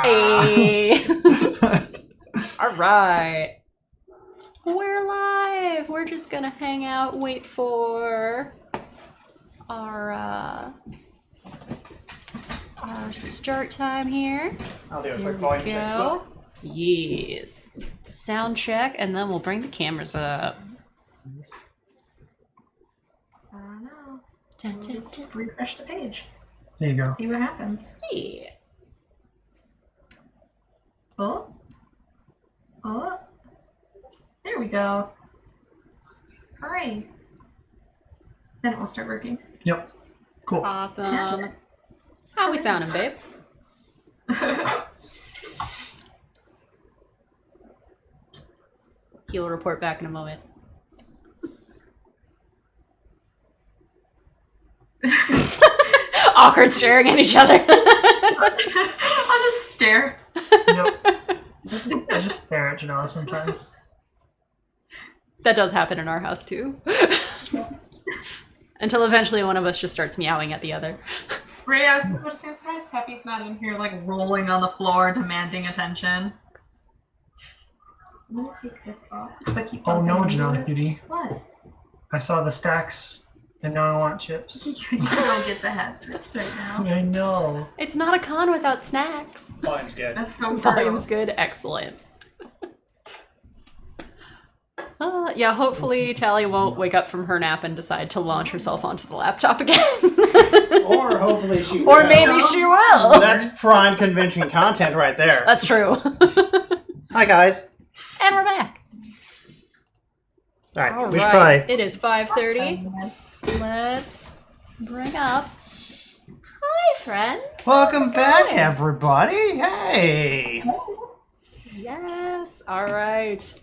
Hey. All right. We're live. We're just gonna hang out, wait for our start time here. I'll do a Here quick we volume check as well. go. Yes. Sound check, and then we'll bring the cameras up. I don't know. Dun, dun, Just dun. refresh the page. There you go. See what happens. Yeah. Oh. Oh. There we go. Alright. Then it will start working. Yep. Cool. Awesome. How we sounding, babe? He'll report back in a moment. Awkward staring at each other. I'll just stare. Yep. I just stare at Janela sometimes. That does happen in our house too. Until eventually one of us just starts meowing at the other. Ray, I was about to say, I'm surprised Peppy's not in here, like, rolling on the floor, demanding attention. I'm gonna take this off, because I keep Oh no, bumping into Janela it. cutie. What? I saw the stacks and now I want chips. You don't get the hat tips right now. I know. It's not a con without snacks. Volume's good. That's so Volume's good. Excellent. Yeah, hopefully Tally won't wake up from her nap and decide to launch herself onto the laptop again. Or hopefully she Or will. maybe she will. That's prime convention content right there. That's true. Hi, guys. And we're back. All right, All we should right. probably... It is 5:30. Let's bring up. Hi, friends. Welcome back, everybody. Hey. Yes. All right.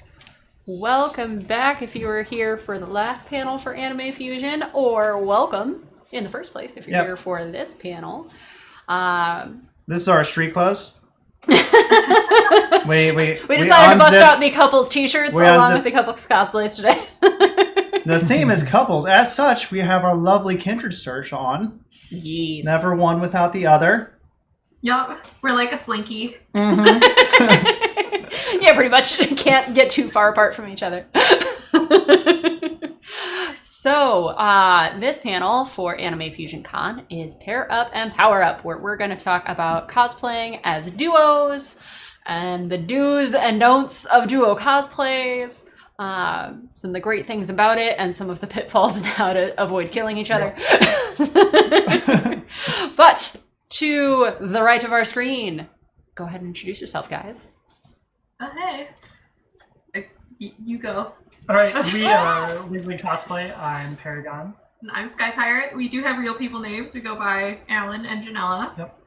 Welcome back if you were here for the last panel for Anime Fusion, or welcome in the first place if you're here for this panel. This is our street clothes. we decided to bust out the couples t-shirts along with the couples cosplays today. The theme is couples. As such, we have our lovely kindred search on. Yes. Never one without the other. Yup, we're like a slinky. Mm-hmm. Yeah, pretty much. Can't get too far apart from each other. So, this panel for Anime Fusion Con is Pair Up and Power Up, where we're going to talk about cosplaying as duos and the do's and don'ts of duo cosplays, some of the great things about it, and some of the pitfalls and how to avoid killing each other. But to the right of our screen, go ahead and introduce yourself, guys. Oh, hey. You go. Alright, we are Wig-Wig Cosplay. I'm Paragon. And I'm Sky Pirate. We do have real people names. We go by Alan and Janella. Yep.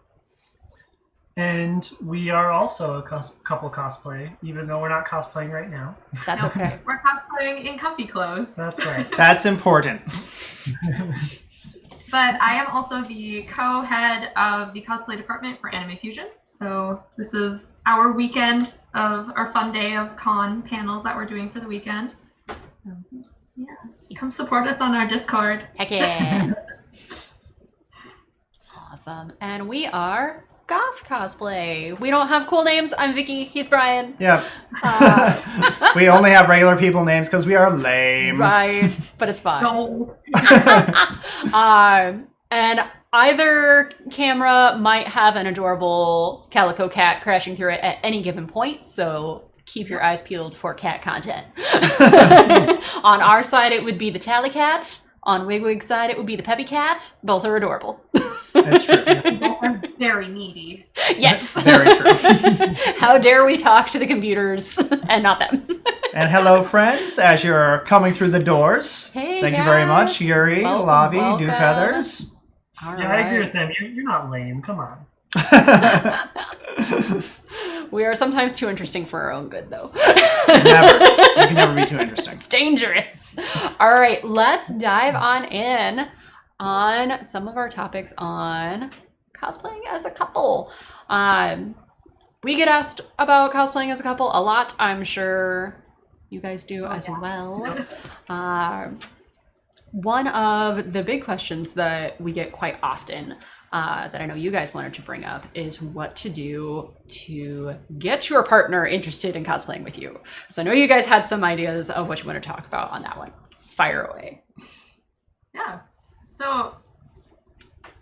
And we are also a couple cosplay, even though we're not cosplaying right now. That's okay. We're cosplaying in comfy clothes. That's right. That's important. But I am also the co-head of the cosplay department for Anime Fusion. So this is our weekend of our fun day of con panels that we're doing for the weekend. So, yeah, come support us on our Discord. Heck yeah. Awesome. And we are Goff Cosplay. We don't have cool names. I'm Vicky. He's Brian. Yep. We only have regular people names because we are lame. Right. But it's fine. No. And either camera might have an adorable calico cat crashing through it at any given point, so keep your eyes peeled for cat content. On our side, it would be the Tally cat. On Wig-Wig's side, it would be the Peppy cat. Both are adorable. That's true. I'm very needy. Yes. Very true. How dare we talk to the computers and not them? And hello, friends, as you're coming through the doors. Hey, Thank you very guys. much, Yuri, Welcome, Lavi, welcome. Dewfeathers. All Yeah, I agree right. with them. You're not lame. Come on. We are sometimes too interesting for our own good, though. Never. You can never be too interesting. It's dangerous. All right, let's dive on in on some of our topics on cosplaying as a couple. We get asked about cosplaying as a couple a lot. I'm sure you guys do as well. One of the big questions that we get quite often that I know you guys wanted to bring up is what to do to get your partner interested in cosplaying with you. So I know you guys had some ideas of what you want to talk about on that one. Fire away. Yeah. So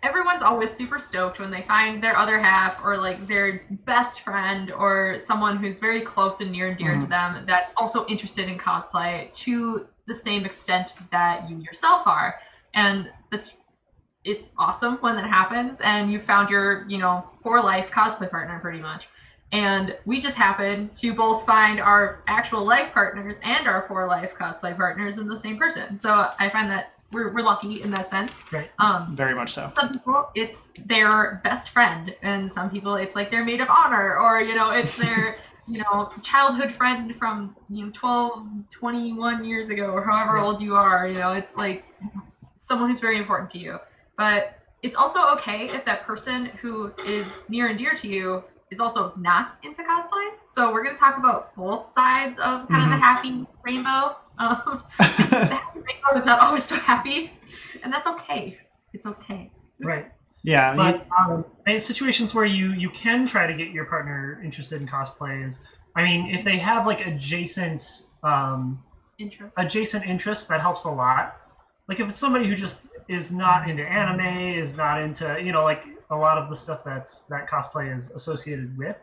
everyone's always super stoked when they find their other half or like their best friend or someone who's very close and near and dear to them that's also interested in cosplay to the same extent that you yourself are. And it's awesome when that happens and you found your, for life cosplay partner pretty much. And we just happen to both find our actual life partners and our for life cosplay partners in the same person. So I find that we're lucky in that sense. Right. Very much so. Some people, it's their best friend, and some people, it's like their maid of honor, or it's their childhood friend from 12, 21 years ago, or however old you are. It's like someone who's very important to you. But it's also okay if that person who is near and dear to you is also not into cosplay. So we're going to talk about both sides of kind of the happy rainbow. The happy rainbow is not always so happy, and that's okay. It's okay. Right. Yeah. But in situations where you can try to get your partner interested in cosplay is, I mean, if they have like adjacent interests, that helps a lot. Like if it's somebody who just is not into anime, is not into, like a lot of the stuff that cosplay is associated with,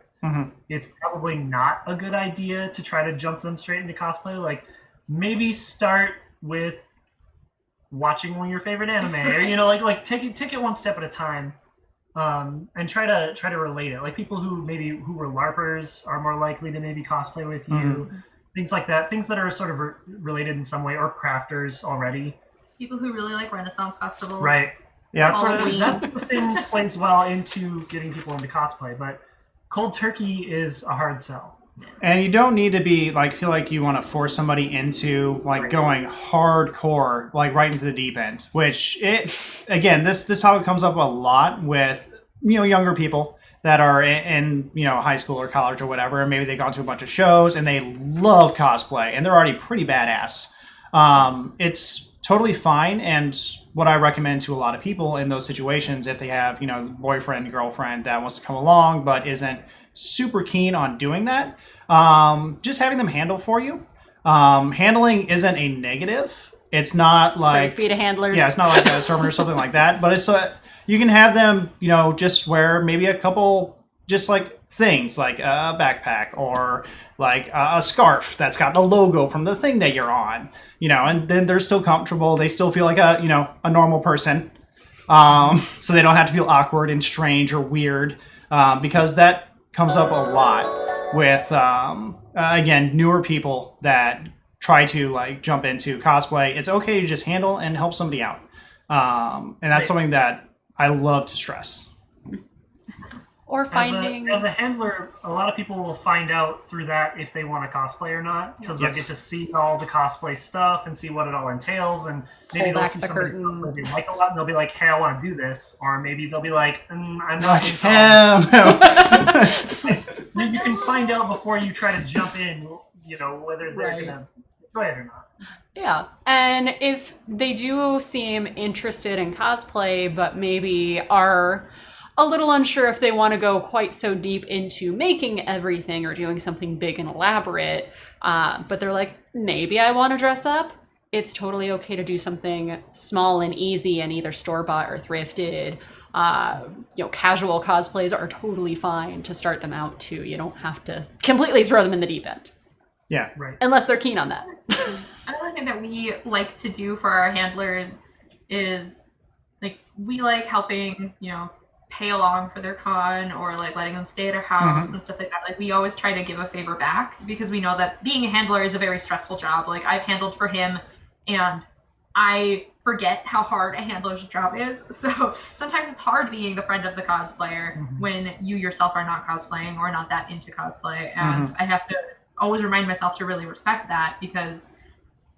it's probably not a good idea to try to jump them straight into cosplay. Like maybe start with watching one of your favorite anime, or like take it one step at a time, and try to relate it. Like people who were LARPers are more likely to maybe cosplay with you, things like that. Things that are sort of related in some way, or crafters already. People who really like Renaissance festivals. Right. Yeah. That sort of thing plays well into getting people into cosplay, but cold turkey is a hard sell. And you don't need to be feel like you want to force somebody into going hardcore, right into the deep end. Which this topic comes up a lot with younger people that are in high school or college or whatever, and maybe they've gone to a bunch of shows and they love cosplay and they're already pretty badass. It's totally fine, and what I recommend to a lot of people in those situations, if they have boyfriend, girlfriend that wants to come along but isn't super keen on doing that, just having them handle for you. Handling isn't a negative. It's not like beta handlers. Yeah, it's not like a servant or something like that. But it's you can have them, just wear maybe a couple just things like a backpack or a scarf that's got the logo from the thing that you're on, and then they're still comfortable. They still feel like a normal person. So they don't have to feel awkward and strange or weird, because that comes up a lot with, again, newer people that try to jump into cosplay. It's okay to just handle and help somebody out. And that's something that I love to stress. Or finding... As a handler, a lot of people will find out through that if they want to cosplay or not, because they'll get to see all the cosplay stuff and see what it all entails, and maybe they'll see something they like a lot, and they'll be like, hey, I want to do this, or maybe they'll be like, I'm not into You can find out before you try to jump in, whether they're going to enjoy it or not. Yeah, and if they do seem interested in cosplay, but maybe are a little unsure if they want to go quite so deep into making everything or doing something big and elaborate, but they're like, maybe I want to dress up, it's totally okay to do something small and easy and either store-bought or thrifted. Casual cosplays are totally fine to start them out too. You don't have to completely throw them in the deep end. Yeah, right. Unless they're keen on that. Another thing that we like to do for our handlers is we like helping, pay along for their con, or letting them stay at our house and stuff like that. We always try to give a favor back, because we know that being a handler is a very stressful job. I've handled for him, and I forget how hard a handler's job is. So sometimes it's hard being the friend of the cosplayer when you yourself are not cosplaying or not that into cosplay. And I have to always remind myself to really respect that, because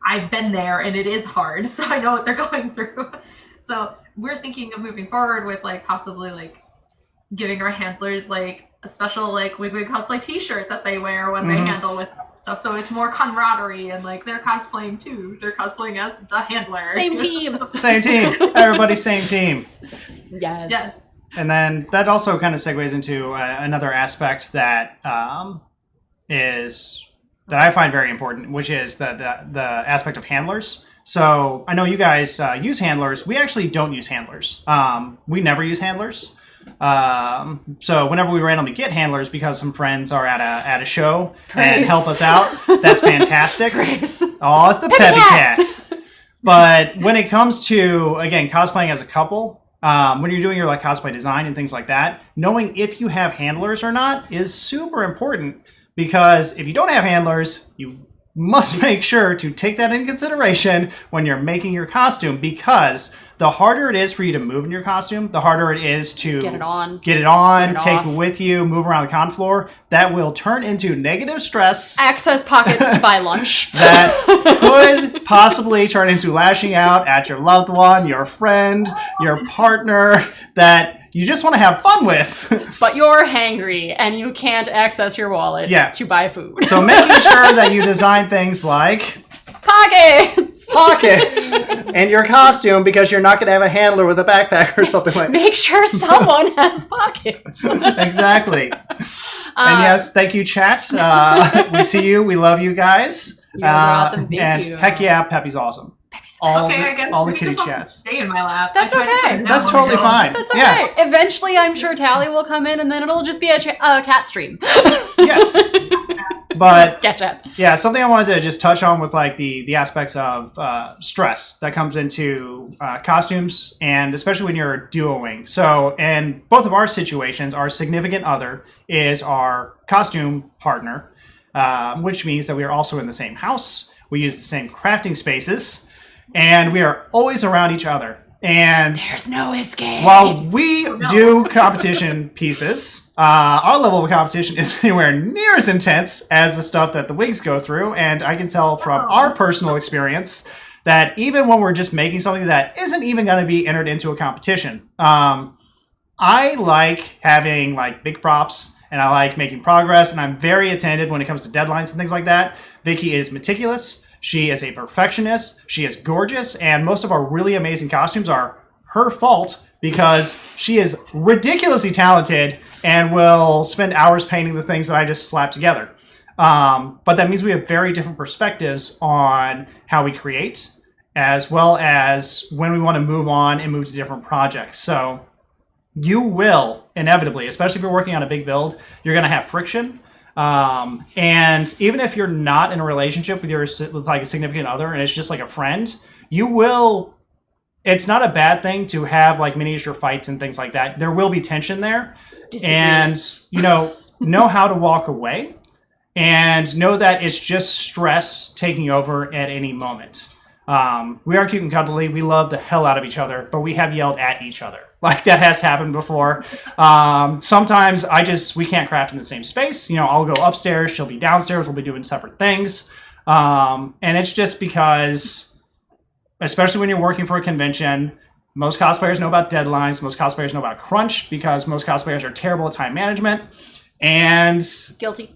I've been there and it is hard. So I know what they're going through. So we're thinking of moving forward with possibly giving our handlers a special Wig-Wig Cosplay t-shirt that they wear when they handle with stuff. So it's more camaraderie, and they're cosplaying too. They're cosplaying as the handler. Same team. Same team. Everybody same team. Yes. And then that also kind of segues into another aspect that that I find very important, which is the aspect of handlers. So I know you guys use handlers. We actually don't use handlers. We never use handlers. So whenever we randomly get handlers, because some friends are at a show and help us out, that's fantastic. Praise. Oh, it's the Peppy Cat. But when it comes to, again, cosplaying as a couple, when you're doing your like cosplay design and things like that, knowing if you have handlers or not is super important, because if you don't have handlers, you must make sure to take that into consideration when you're making your costume, because the harder it is for you to move in your costume, the harder it is to get it on, take off. it with you, move around the con floor. That will turn into negative stress. Access pockets to buy lunch. That could possibly turn into lashing out at your loved one, your friend, your partner, that you just want to have fun with. But you're hangry and you can't access your wallet to buy food. So making sure that you design things like pockets in your costume, because you're not going to have a handler with a backpack or something like that. Make sure someone has pockets. Exactly. And yes, thank you, chat. We see you. We love you guys. You guys are awesome. Thank you. Heck yeah, Peppy's awesome. All the kitty chats. Stay in my lap. That's okay. That's totally fine. That's okay. Yeah. Eventually, I'm sure Tally will come in, and then it'll just be a cat stream. Yes. But Gotcha. Yeah, something I wanted to just touch on with like the aspects of stress that comes into costumes, and especially when you're duoing. So in both of our situations, our significant other is our costume partner, which means that we are also in the same house. We use the same crafting spaces, and we are always around each other. And there's no escape. While we do competition pieces, our level of competition is anywhere near as intense as the stuff that the wigs go through. And I can tell from our personal experience that even when we're just making something that isn't even going to be entered into a competition, I like having like big props, and I like making progress, and I'm very attentive when it comes to deadlines and things like that. Vicky is meticulous. She is a perfectionist. She is gorgeous, and most of our really amazing costumes are her fault, because she is ridiculously talented and will spend hours painting the things that I just slapped together. But that means we have very different perspectives on how we create, as well as when we want to move on and move to different projects. So you will inevitably, especially if you're working on a big build, you're going to have friction. And even if you're not in a relationship with like a significant other, and it's just like a friend, it's not a bad thing to have like miniature fights and things like that. There will be tension there, and know how to walk away, and know that it's just stress taking over at any moment. We are cute and cuddly. We love the hell out of each other, but we have yelled at each other. Like, that has happened before. Sometimes we can't craft in the same space. I'll go upstairs, she'll be downstairs, we'll be doing separate things. And it's just because, especially when you're working for a convention, most cosplayers know about deadlines, most cosplayers know about crunch, because most cosplayers are terrible at time management. And guilty.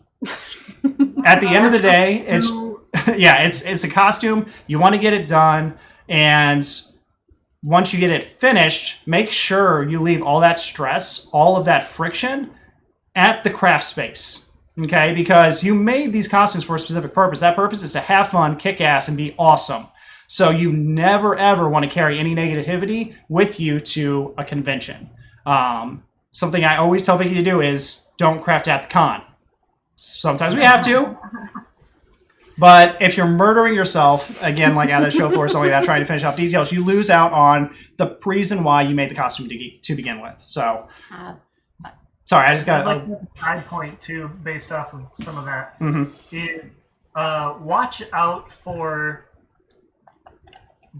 At the end of the day, it's a costume. You want to get it done, and once you get it finished, make sure you leave all that stress, all of that friction at the craft space, okay? Because you made these costumes for a specific purpose. That purpose is to have fun, kick ass, and be awesome. So you never, ever want to carry any negativity with you to a convention. Something I always tell Vicky to do is don't craft at the con. Sometimes we have to. But if you're murdering yourself, again, like at a show floor or something like that, trying to finish off details, you lose out on the reason why you made the costume to begin with. So, sorry, I just got a side point too, based off of some of that. Mm-hmm. Is watch out for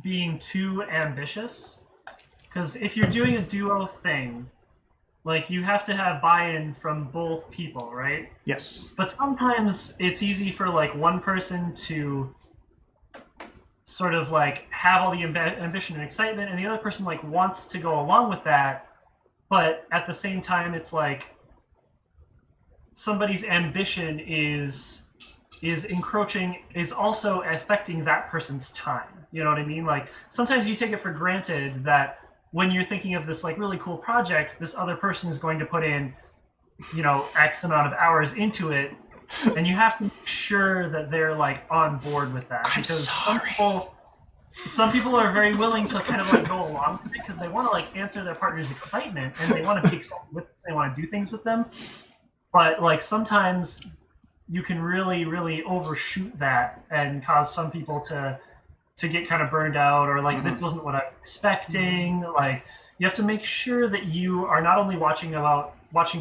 being too ambitious, because if you're doing a duo thing, like, you have to have buy-in from both people, right? Yes. But sometimes it's easy for, like, one person to sort of, like, have all the ambition and excitement, and the other person, like, wants to go along with that, but at the same time, it's like somebody's ambition is encroaching, is also affecting that person's time. You know what I mean? Like, sometimes you take it for granted that when you're thinking of this like really cool project, this other person is going to put in, X amount of hours into it, and you have to make sure that they're like on board with that. I'm Because sorry. some people are very willing to kind of like go along with it because they want to like answer their partner's excitement and they want to be excited with them, they want to do things with them. But like sometimes you can really, really overshoot that and cause some people to get kind of burned out, or like this wasn't what I was expecting. Like you have to make sure that you are not only watching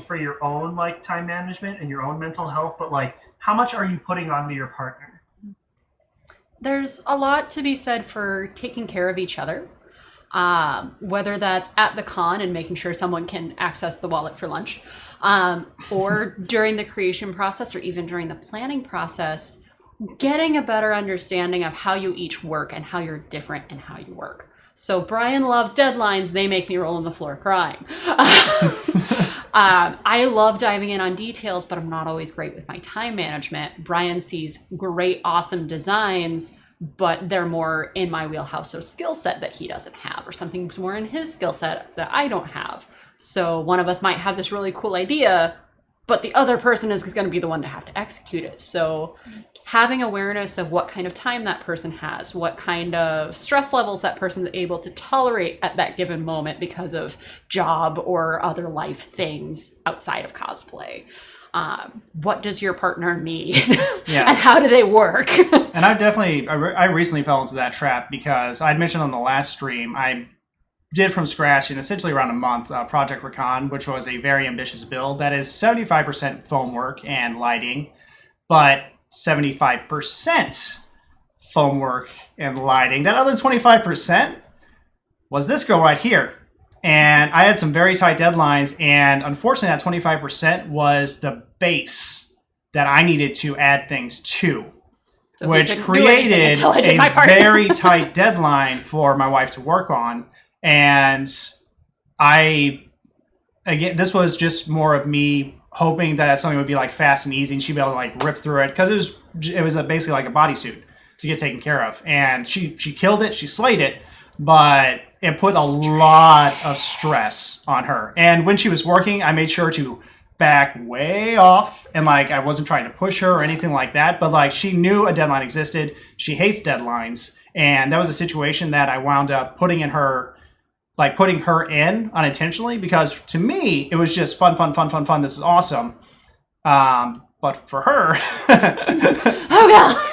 for your own like time management and your own mental health, but like how much are you putting onto your partner? There's a lot to be said for taking care of each other, whether that's at the con and making sure someone can access the wallet for lunch, or during the creation process, or even during the planning process, getting a better understanding of how you each work and how you're different and how you work. So Brian loves deadlines. They make me roll on the floor crying. I love diving in on details, but I'm not always great with my time management. Brian sees great, awesome designs, but they're more in my wheelhouse, so skill set that he doesn't have, or something's more in his skill set that I don't have. So one of us might have this really cool idea, but the other person is going to be the one to have to execute it. So having awareness of what kind of time that person has, what kind of stress levels that person is able to tolerate at that given moment because of job or other life things outside of cosplay. What does your partner need? Yeah. And how do they work? And I recently fell into that trap because I'd mentioned on the last stream, I did from scratch in essentially around a month Project Recon, which was a very ambitious build that is 75% foam work and lighting, but 75% foam work and lighting. That other 25% was this girl right here. And I had some very tight deadlines, and unfortunately that 25% was the base that I needed to add things to. So which created a very tight deadline for my wife to work on. And again, this was just more of me hoping that something would be like fast and easy and she'd be able to like rip through it, because it was basically like a bodysuit to get taken care of. And she killed it, she slayed it, but it put a lot of stress on her. And when she was working, I made sure to back way off, and like I wasn't trying to push her or anything like that, but like she knew a deadline existed. She hates deadlines, and that was a situation that I wound up putting her in unintentionally, because to me it was just fun. This is awesome. But for her, oh god.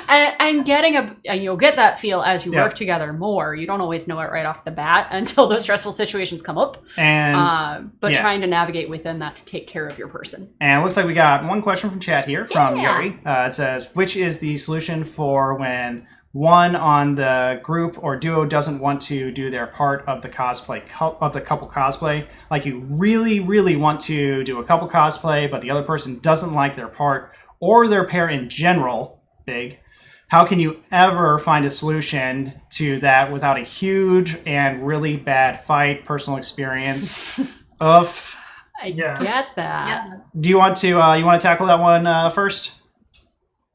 and getting you'll get that feel as you work together more. You don't always know it right off the bat until those stressful situations come up. And trying to navigate within that to take care of your person. And it looks like we got one question from chat here from Yuri. It says, which is the solution for when one on the group or duo doesn't want to do their part of the couple cosplay? Like you really, really want to do a couple cosplay, but the other person doesn't like their part or their pair in general. Big. How can you ever find a solution to that without a huge and really bad fight? Personal experience. I get that. Yeah. Do you want to tackle that one first?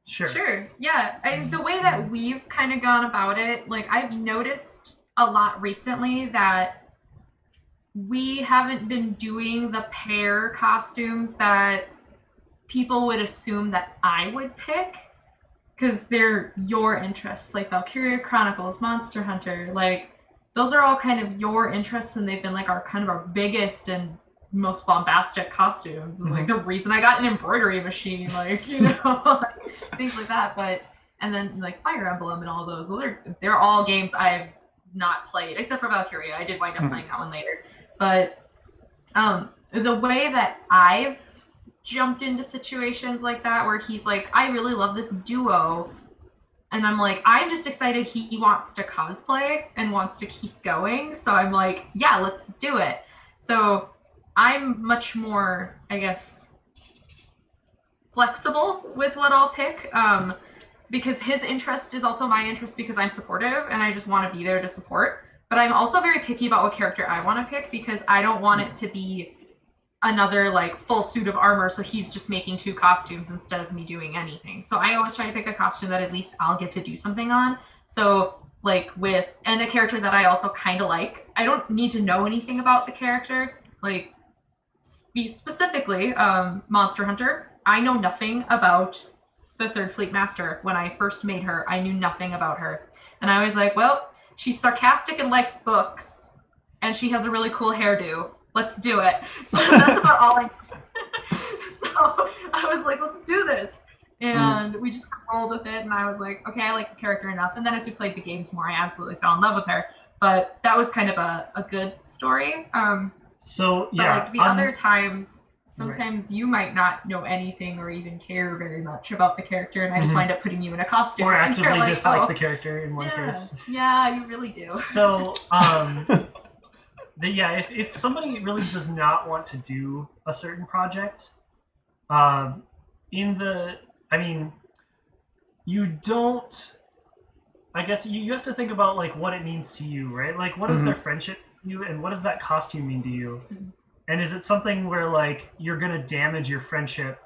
Sure. Yeah. The way that we've kind of gone about it, like I've noticed a lot recently that we haven't been doing the pair costumes that people would assume that I would pick, because they're your interests, like Valkyria Chronicles, Monster Hunter, like those are all kind of your interests, and they've been like our biggest and most bombastic costumes. And like the reason I got an embroidery machine, like, things like that. But and then like Fire Emblem and all those they're all games I've not played, except for Valkyria. I did wind up playing that one later. But the way that I've jumped into situations like that where he's like, I really love this duo, and I'm like, I'm just excited he wants to cosplay and wants to keep going, so I'm like, yeah, let's do it. So I'm much more, I guess, flexible with what I'll pick, because his interest is also my interest, because I'm supportive and I just want to be there to support. But I'm also very picky about what character I want to pick, because I don't want it to be another like full suit of armor, so he's just making 2 costumes instead of me doing anything. So I always try to pick a costume that at least I'll get to do something on. So and a character that I also kind of like. I don't need to know anything about the character. Like, specifically, Monster Hunter. I know nothing about the Third Fleet Master. When I first made her, I knew nothing about her. And I was like, well, she's sarcastic and likes books, and she has a really cool hairdo. Let's do it. So that's about all I know. So I was like, let's do this. And we just rolled with it, and I was like, okay, I like the character enough. And then as we played the games more, I absolutely fell in love with her. But that was kind of a good story. So, but yeah. like the other times, sometimes you might not know anything or even care very much about the character, and I just wind up putting you in a costume. Or actively like, dislike the character in one case. Yeah, you really do. So, if somebody really does not want to do a certain project, you don't. I guess you have to think about like what it means to you, right? Like, what is their friendship to you, and what does that costume mean to you? And is it something where like you're gonna damage your friendship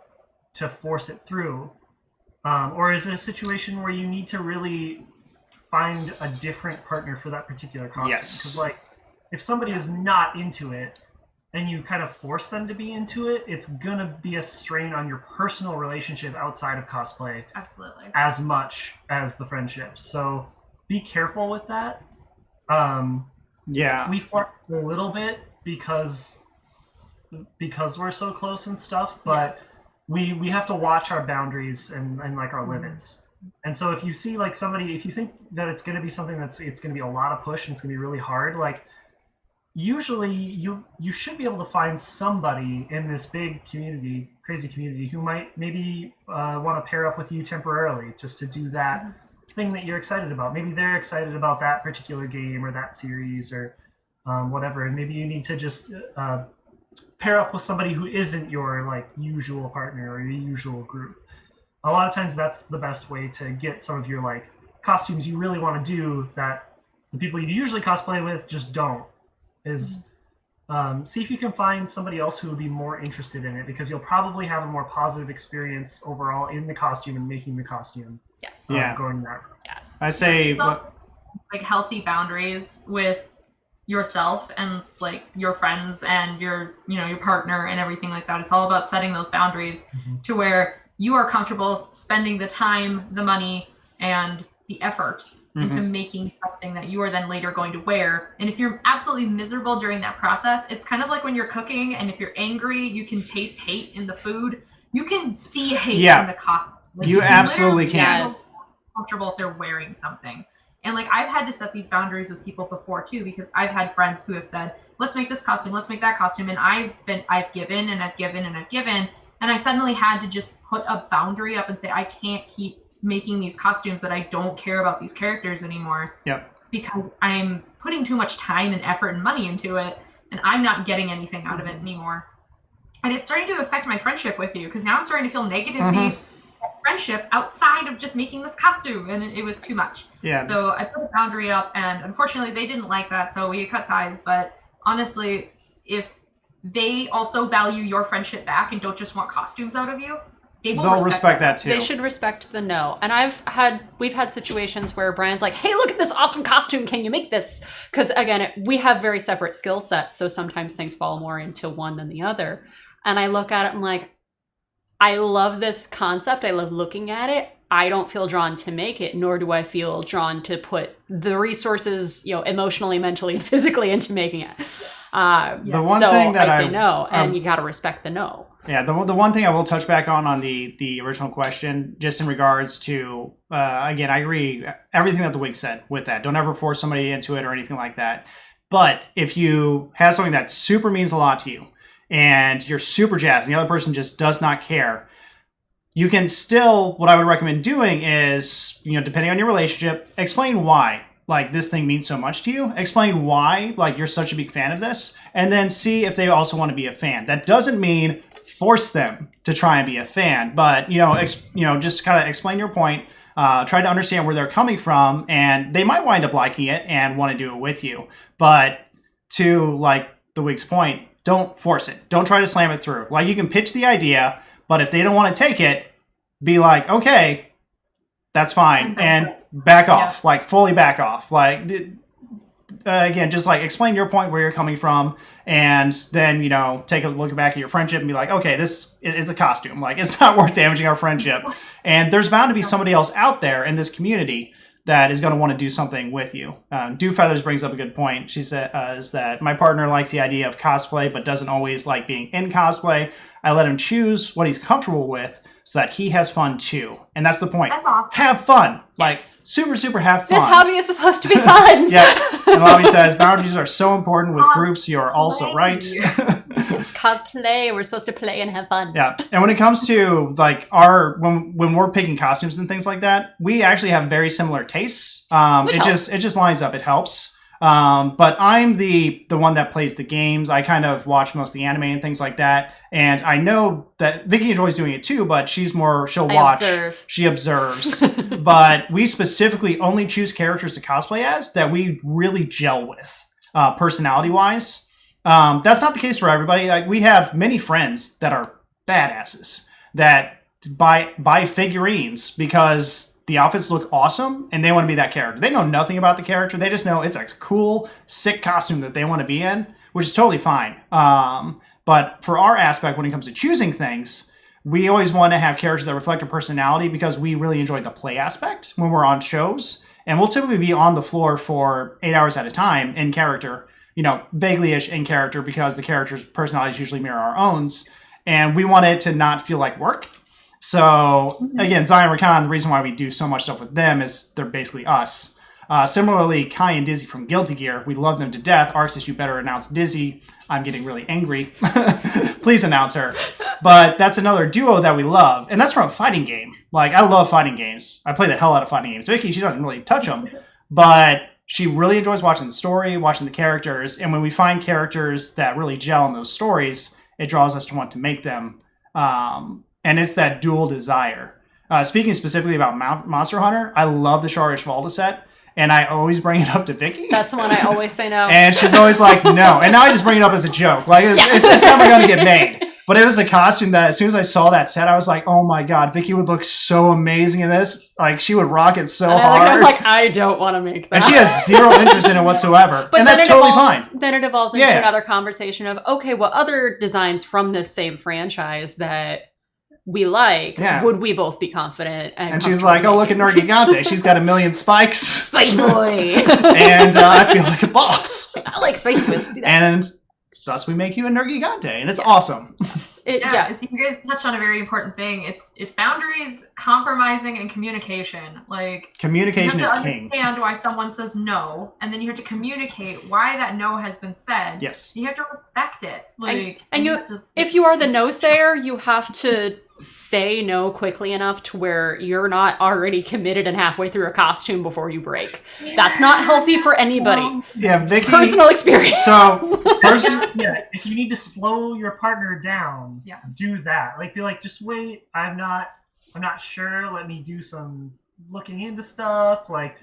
to force it through, or is it a situation where you need to really find a different partner for that particular costume? Yes. Because like, if somebody is not into it, and you kind of force them to be into it, it's gonna be a strain on your personal relationship outside of cosplay. Absolutely. As much as the friendship. So be careful with that. We fought a little bit because we're so close and stuff, but we have to watch our boundaries and like our limits. And so if you see like somebody, if you think that it's gonna be something it's gonna be a lot of push and it's gonna be really hard, like usually you should be able to find somebody in this big community, crazy community, who might maybe want to pair up with you temporarily just to do that thing that you're excited about. Maybe they're excited about that particular game or that series or whatever, and maybe you need to just pair up with somebody who isn't your like usual partner or your usual group. A lot of times that's the best way to get some of your like costumes you really want to do that the people you usually cosplay with just don't. Is see if you can find somebody else who would be more interested in it, because you'll probably have a more positive experience overall in the costume and making the costume. Yes. Going that route. Yes. I say like healthy boundaries with yourself and like your friends and your partner and everything like that. It's all about setting those boundaries to where you are comfortable spending the time, the money, and the effort into making something that you are then later going to wear. And if you're absolutely miserable during that process, it's kind of like when you're cooking, and if you're angry, you can taste hate in the food. You can see hate in the costume. Like, you absolutely can. Yes. Comfortable if they're wearing something. And like I've had to set these boundaries with people before too, because I've had friends who have said, let's make this costume, let's make that costume. And I've given and I've given and I've given. And I suddenly had to just put a boundary up and say, I can't keep making these costumes that I don't care about these characters anymore. Yep. Because I'm putting too much time and effort and money into it, and I'm not getting anything out of it anymore. And it's starting to affect my friendship with you, because now I'm starting to feel negatively friendship outside of just making this costume, and it was too much. Yeah. So I put a boundary up, and unfortunately they didn't like that, so we cut ties. But honestly, if they also value your friendship back and don't just want costumes out of you, they'll respect that too. They should respect the no. And we've had situations where Brian's like, hey, look at this awesome costume. Can you make this? Because again, we have very separate skill sets. So sometimes things fall more into one than the other. And I look at it and I'm like, I love this concept. I love looking at it. I don't feel drawn to make it, nor do I feel drawn to put the resources, emotionally, mentally, and physically into making it. The one thing that I say no, and you got to respect the no. Yeah, the one thing I will touch back on the original question, just in regards to, again, I agree everything that the Wig said with that. Don't ever force somebody into it or anything like that. But if you have something that super means a lot to you, and you're super jazzed, and the other person just does not care, you can still, what I would recommend doing is, depending on your relationship, explain why. Like, this thing means so much to you. Explain why, like, you're such a big fan of this. And then see if they also want to be a fan. That doesn't mean force them to try and be a fan. But, just kind of explain your point. Try to understand where they're coming from. And they might wind up liking it and want to do it with you. But to, like, the Wig's point, don't force it. Don't try to slam it through. Like, you can pitch the idea, but if they don't want to take it, be like, okay, that's fine, and back off, like fully back off, like. Again, just like explain your point where you're coming from, and then take a look back at your friendship and be like, okay, this is a costume, like it's not worth damaging our friendship, and there's bound to be somebody else out there in this community that is going to want to do something with you. Dew Feathers brings up a good point. She says that my partner likes the idea of cosplay but doesn't always like being in cosplay. I let him choose what he's comfortable with so that he has fun too. And that's the point. That's awesome. Have fun. Yes. Like super have fun. This hobby is supposed to be fun. Yeah. And Lobby says boundaries are so important with groups. You are also right. It's cosplay. We're supposed to play and have fun. Yeah. And when it comes to like when we're picking costumes and things like that, we actually have very similar tastes. It just lines up. It helps. But I'm the one that plays the games. I kind of watch most of the anime and things like that. And I know that Vicky enjoys doing it too, but she'll watch. Observe. She observes. But we specifically only choose characters to cosplay as that we really gel with, personality-wise. That's not the case for everybody. Like, we have many friends that are badasses that buy figurines because the outfits look awesome and they want to be that character. They know nothing about the character. They just know it's a cool, sick costume that they want to be in, which is totally fine. But for our aspect, when it comes to choosing things, we always want to have characters that reflect our personality because we really enjoy the play aspect when we're on shows. And we'll typically be on the floor for 8 hours at a time in character, vaguely-ish in character because the character's personalities usually mirror our own. And we want it to not feel like work. So, again, Zion Rakan, the reason why we do so much stuff with them is they're basically us. Similarly, Kai and Dizzy from Guilty Gear, we love them to death. Arxis, you better announce Dizzy. I'm getting really angry. Please announce her. But that's another duo that we love. And that's from a fighting game. Like, I love fighting games. I play the hell out of fighting games. Vicky, she doesn't really touch them. But she really enjoys watching the story, watching the characters. And when we find characters that really gel in those stories, it draws us to want to make them. And it's that dual desire. Speaking specifically about Monster Hunter, I love the Shara Ishvalda set. And I always bring it up to Vicky. That's the one I always say no. And she's always like, no. And now I just bring it up as a joke. Like, it's never going to get made. But it was a costume that as soon as I saw that set, I was like, oh my God, Vicky would look so amazing in this. Like, she would rock it so hard. I'm like, I don't want to make that. And she has zero interest in it whatsoever. But and that's totally fine. Then it evolves into another conversation of, okay, what other designs from this same franchise that we like, would we both be confident? And she's like, oh, look at Nergigante. She's got a million spikes. Spike boy. And I feel like a boss. I like spike boys. And thus we make you a Nergigante. And it's awesome. So you guys touched on a very important thing. It's boundaries, compromising, and communication. Like, communication is king. You have to understand why someone says no, and then you have to communicate why that no has been said. Yes. You have to respect it. Like, if you are the no sayer, you have to say no quickly enough to where you're not already committed and halfway through a costume before you break. That's not healthy for anybody. Yeah, Vicky. Personal experience. So, if you need to slow your partner down, do that. Like, be like, just wait. I'm not sure. Let me do some looking into stuff. Like.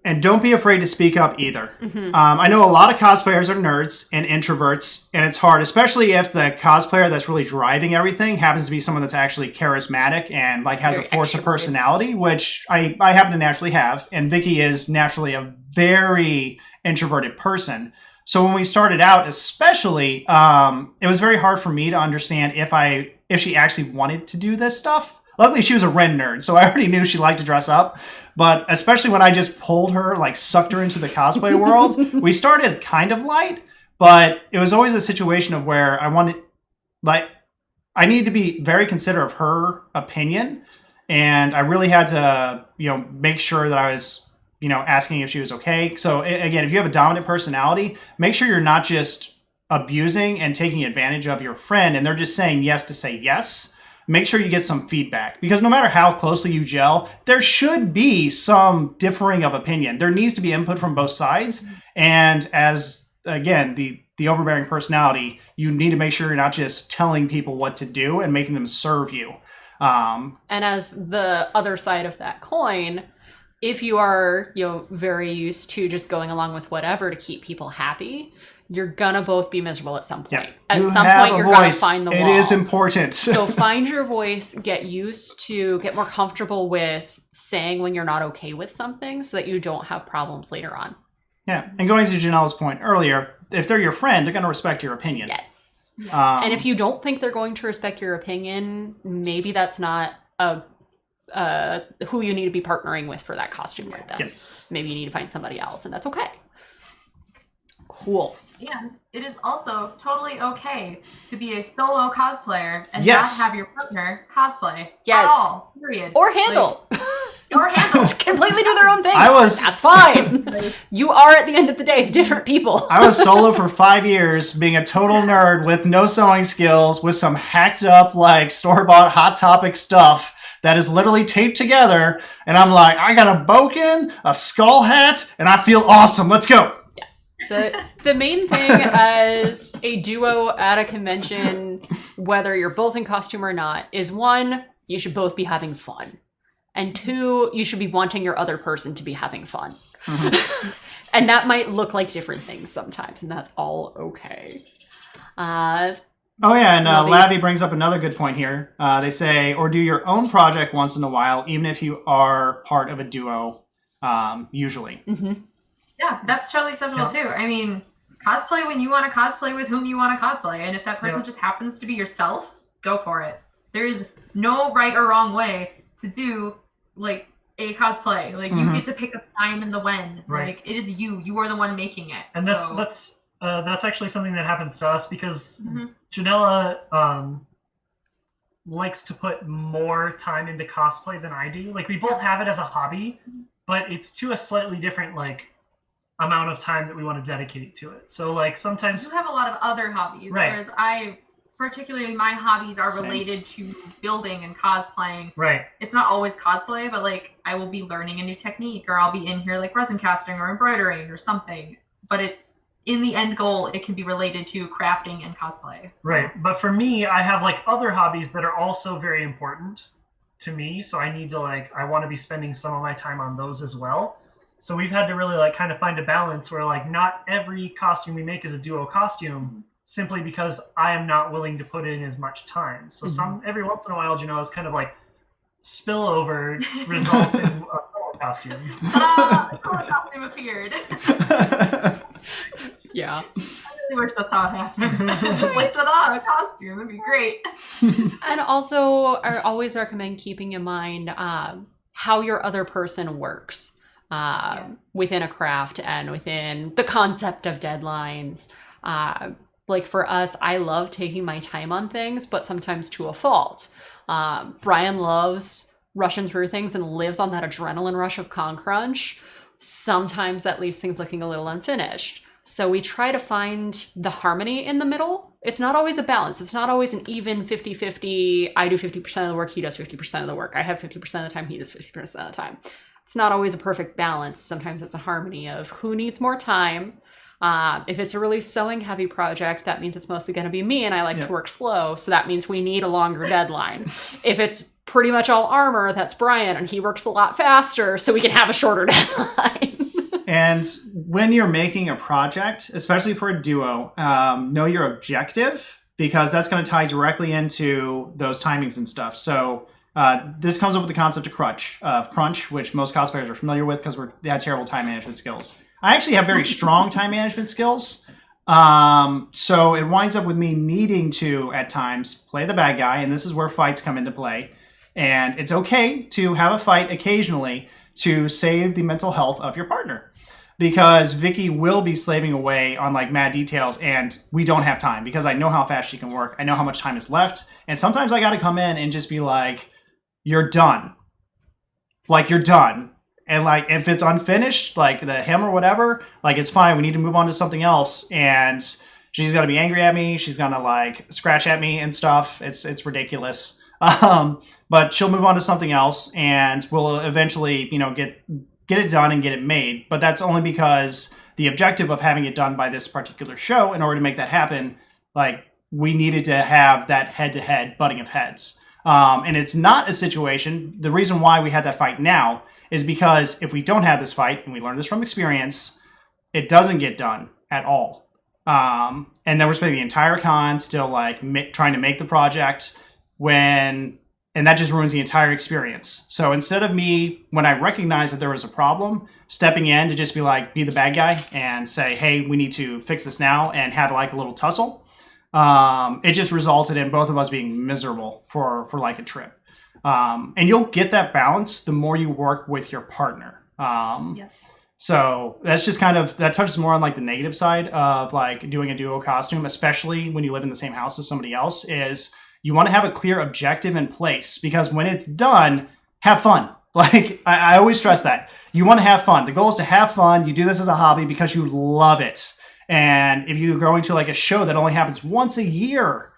And don't be afraid to speak up either. Mm-hmm. I know a lot of cosplayers are nerds and introverts, and it's hard, especially if the cosplayer that's really driving everything happens to be someone that's actually charismatic and like has a force of personality, which I happen to naturally have. And Vicky is naturally a very introverted person. So when we started out, especially, it was very hard for me to understand if she actually wanted to do this stuff. Luckily, she was a Ren nerd, so I already knew she liked to dress up. But especially when I just pulled her, like sucked her into the cosplay world, we started kind of light, but it was always a situation of where I needed to be very considerate of her opinion, and I really had to, make sure that I was, asking if she was okay. So again, if you have a dominant personality, make sure you're not just abusing and taking advantage of your friend, and they're just saying yes to say yes. Make sure you get some feedback, because no matter how closely you gel, there should be some differing of opinion. There needs to be input from both sides. And as, again, the overbearing personality, you need to make sure you're not just telling people what to do and making them serve you. And as the other side of that coin, if you are, very used to just going along with whatever to keep people happy, You're gonna both be miserable at some point. Yeah. At You some have point, a you're gonna voice. find the wall. It is important. So find your voice, get more comfortable with saying when you're not okay with something so that you don't have problems later on. Yeah, and going to Janelle's point earlier, if they're your friend, they're going to respect your opinion. Yes. Yes. And if you don't think they're going to respect your opinion, maybe that's not who you need to be partnering with for that costume right then. Yes. Maybe you need to find somebody else, and that's okay. Cool. And it is also totally okay to be a solo cosplayer and Yes. not have your partner cosplay Yes. at all. Period. Or handle. Or handle. Just completely do their own thing. That's fine. You are, at the end of the day, different people. I was solo for 5 years, being a total nerd with no sewing skills, with some hacked up, like, store-bought Hot Topic stuff that is literally taped together, and I'm like, I got a boken, a skull hat, and I feel awesome. Let's go. Yes. The main thing as a duo at a convention, whether you're both in costume or not, is 1, you should both be having fun. And 2, you should be wanting your other person to be having fun. Mm-hmm. And that might look like different things sometimes, and that's all okay. Oh yeah, and Lavi brings up another good point here. They say, or do your own project once in a while, even if you are part of a duo, usually. Mm-hmm. Yeah, that's totally acceptable too. I mean, cosplay when you want to cosplay with whom you want to cosplay. And if that person just happens to be yourself, go for it. There's no right or wrong way to do, like, a cosplay. Like, you get to pick the time and the when. Right. Like, it is you. You are the one making it. And so. that's actually something that happens to us because Janella likes to put more time into cosplay than I do. Like, we both have it as a hobby, but it's to a slightly different, like, amount of time that we want to dedicate to it. So, like, sometimes You have a lot of other hobbies, Right. whereas particularly my hobbies are related to building and cosplaying. Right. It's not always cosplay, but, like, I will be learning a new technique, or I'll be in here, like, resin casting or embroidering or something. But it's, in the end goal, it can be related to crafting and cosplay. So. Right. But for me, I have, like, other hobbies that are also very important to me. So I need to, like, I want to be spending some of my time on those as well. So we've had to really, like, kind of find a balance where, like, not every costume we make is a duo costume, simply because I am not willing to put in as much time. So every once in a while, it's kind of like spillover results in a solo costume. A costume appeared. Yeah. I really wish that's how it happened. Like, ta-da, a costume. It'd be great. And also, I always recommend keeping in mind how your other person works within a craft and within the concept of deadlines. Like, for us, I love taking my time on things, but sometimes to a fault. Brian loves rushing through things and lives on that adrenaline rush of con crunch. Sometimes that leaves things looking a little unfinished. So we try to find the harmony in the middle. It's not always a balance. It's not always an even 50-50. I do 50% of the work, he does 50% of the work. I have 50% of the time, he does 50% of the time. It's not always a perfect balance. Sometimes it's a harmony of who needs more time. If it's a really sewing heavy project, that means it's mostly going to be me, and I like to work slow. So that means we need a longer deadline. If it's pretty much all armor, that's Brian, and he works a lot faster, so we can have a shorter deadline. And when you're making a project, especially for a duo, know your objective, because that's going to tie directly into those timings and stuff. So this comes up with the concept of crunch, which most cosplayers are familiar with because they have terrible time management skills. I actually have very strong time management skills. So it winds up with me needing to, at times, play the bad guy, and this is where fights come into play. And it's okay to have a fight occasionally to save the mental health of your partner. Because Vicky will be slaving away on, like, mad details, and we don't have time because I know how fast she can work. I know how much time is left. And sometimes I got to come in and just be like, you're done. Like, you're done. And, like, if it's unfinished, like the hem or whatever, like, it's fine. We need to move on to something else. And she's going to be angry at me. She's going to, like, scratch at me and stuff. It's ridiculous. But she'll move on to something else, and we'll eventually, get it done and get it made. But that's only because the objective of having it done by this particular show, in order to make that happen, like, we needed to have that head-to-head butting of heads. And it's not a situation, the reason why we had that fight now is because if we don't have this fight, and we learned this from experience, it doesn't get done at all. And then we're spending the entire con still like trying to make the project and that just ruins the entire experience. So instead of me, when I recognize that there was a problem, stepping in to just be the bad guy and say, hey, we need to fix this now, and have like a little tussle, it just resulted in both of us being miserable for like a trip. And you'll get that balance the more you work with your partner. So that's just that touches more on like the negative side of like doing a duo costume, especially when you live in the same house as somebody else, is you want to have a clear objective in place, because when it's done, have fun. Like I always stress that. You want to have fun. The goal is to have fun. You do this as a hobby because you love it. And if you're going to like a show that only happens once a year,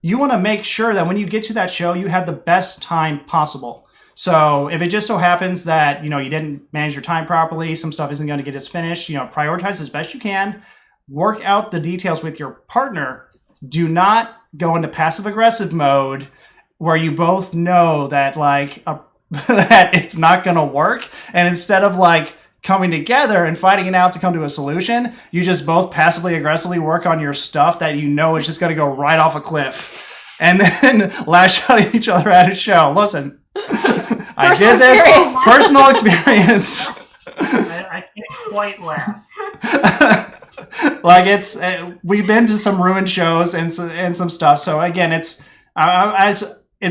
you want to make sure that when you get to that show, you have the best time possible. So if it just so happens that, you didn't manage your time properly, some stuff isn't going to get as finished, prioritize as best you can, work out the details with your partner. Do not go into passive aggressive mode where you both know that that it's not going to work. And instead of like coming together and fighting it out to come to a solution, you just both passively aggressively work on your stuff that is just going to go right off a cliff, and then lash out at each other at a show. Listen, I did this personal experience. I can't quite laugh. We've been to some ruined shows and some stuff. So again, it's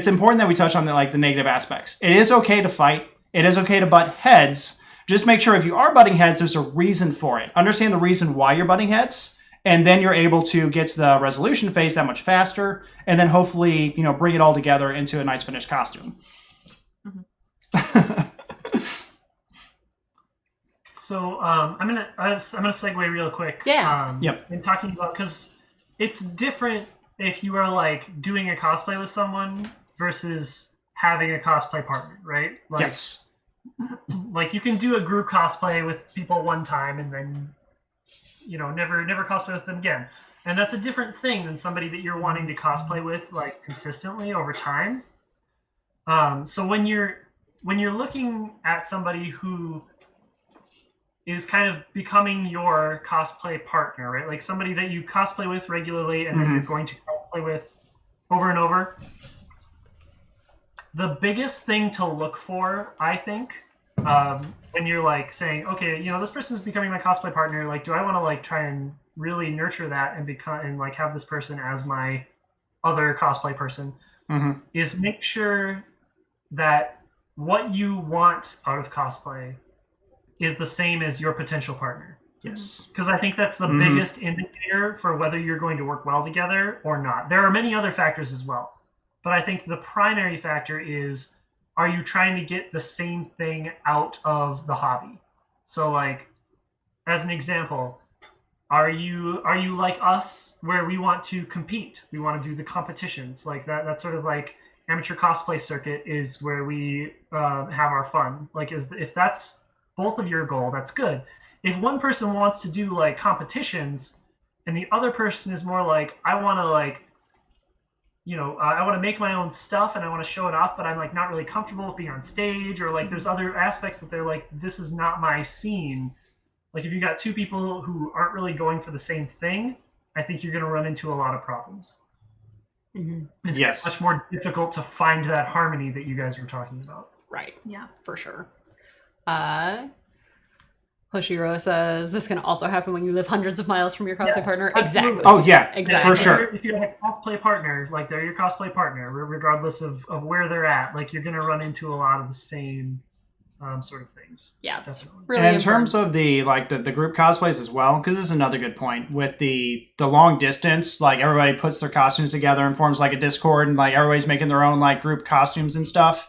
important that we touch on the negative aspects. It is okay to fight. It is okay to butt heads. Just make sure if you are butting heads, there's a reason for it. Understand the reason why you're butting heads, and then you're able to get to the resolution phase that much faster, and then hopefully, bring it all together into a nice finished costume. Mm-hmm. So I'm gonna segue real quick. Yeah. In talking about, because it's different if you are doing a cosplay with someone versus having a cosplay partner, right? Yes. You can do a group cosplay with people one time and then never cosplay with them again, and that's a different thing than somebody that you're wanting to cosplay with consistently over time. So when you're looking at somebody who is kind of becoming your cosplay partner, right? Somebody that you cosplay with regularly and then you're going to cosplay with over and over. The biggest thing to look for, I think, when you're saying, okay, this person is becoming my cosplay partner, do I want to try and really nurture that and have this person as my other cosplay person, is make sure that what you want out of cosplay is the same as your potential partner. Yes. Because I think that's the biggest indicator for whether you're going to work well together or not. There are many other factors as well, but I think the primary factor is, are you trying to get the same thing out of the hobby? So as an example, are you like us, where we want to compete? We want to do the competitions that's sort of amateur cosplay circuit is where we have our fun. If that's both of your goal, that's good. If one person wants to do competitions and the other person is more I want to I want to make my own stuff and I want to show it off, but I'm not really comfortable with being on stage, or there's other aspects that they're this is not my scene. If you got two people who aren't really going for the same thing, I think you're going to run into a lot of problems. It's much more difficult to find that harmony that you guys were talking about. Right. Yeah. For sure. Hoshiro says this can also happen when you live hundreds of miles from your cosplay partner. Absolutely. Exactly. Oh yeah, exactly. For sure. If you have a cosplay partner, they're your cosplay partner, regardless of where they're at, you're going to run into a lot of the same sort of things. Yeah, that's definitely. really and in important. terms of the group cosplays as well, because this is another good point with the long distance, everybody puts their costumes together and forms a Discord, and everybody's making their own group costumes and stuff.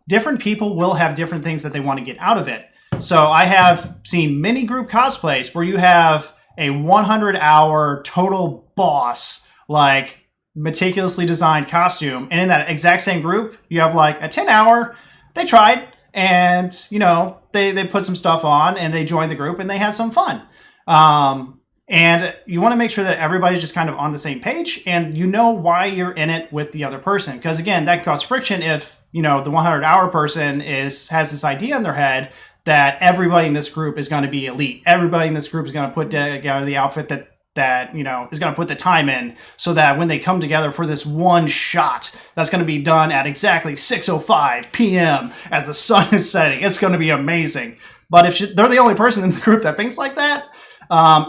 Different people will have different things that they want to get out of it. So I have seen many group cosplays where you have a 100-hour total boss, meticulously designed costume, and in that exact same group, you have a 10-hour. They tried, and they put some stuff on, and they joined the group, and they had some fun. And you want to make sure that everybody's just kind of on the same page, and why you're in it with the other person, because again, that can cause friction if the 100-hour person has this idea in their head. that everybody in this group is going to be elite. Everybody in this group is going to put together the outfit that is going to put the time in, so that when they come together for this one shot that's going to be done at exactly 6:05 p.m. as the sun is setting, it's going to be amazing. But if they're the only person in the group that thinks like that,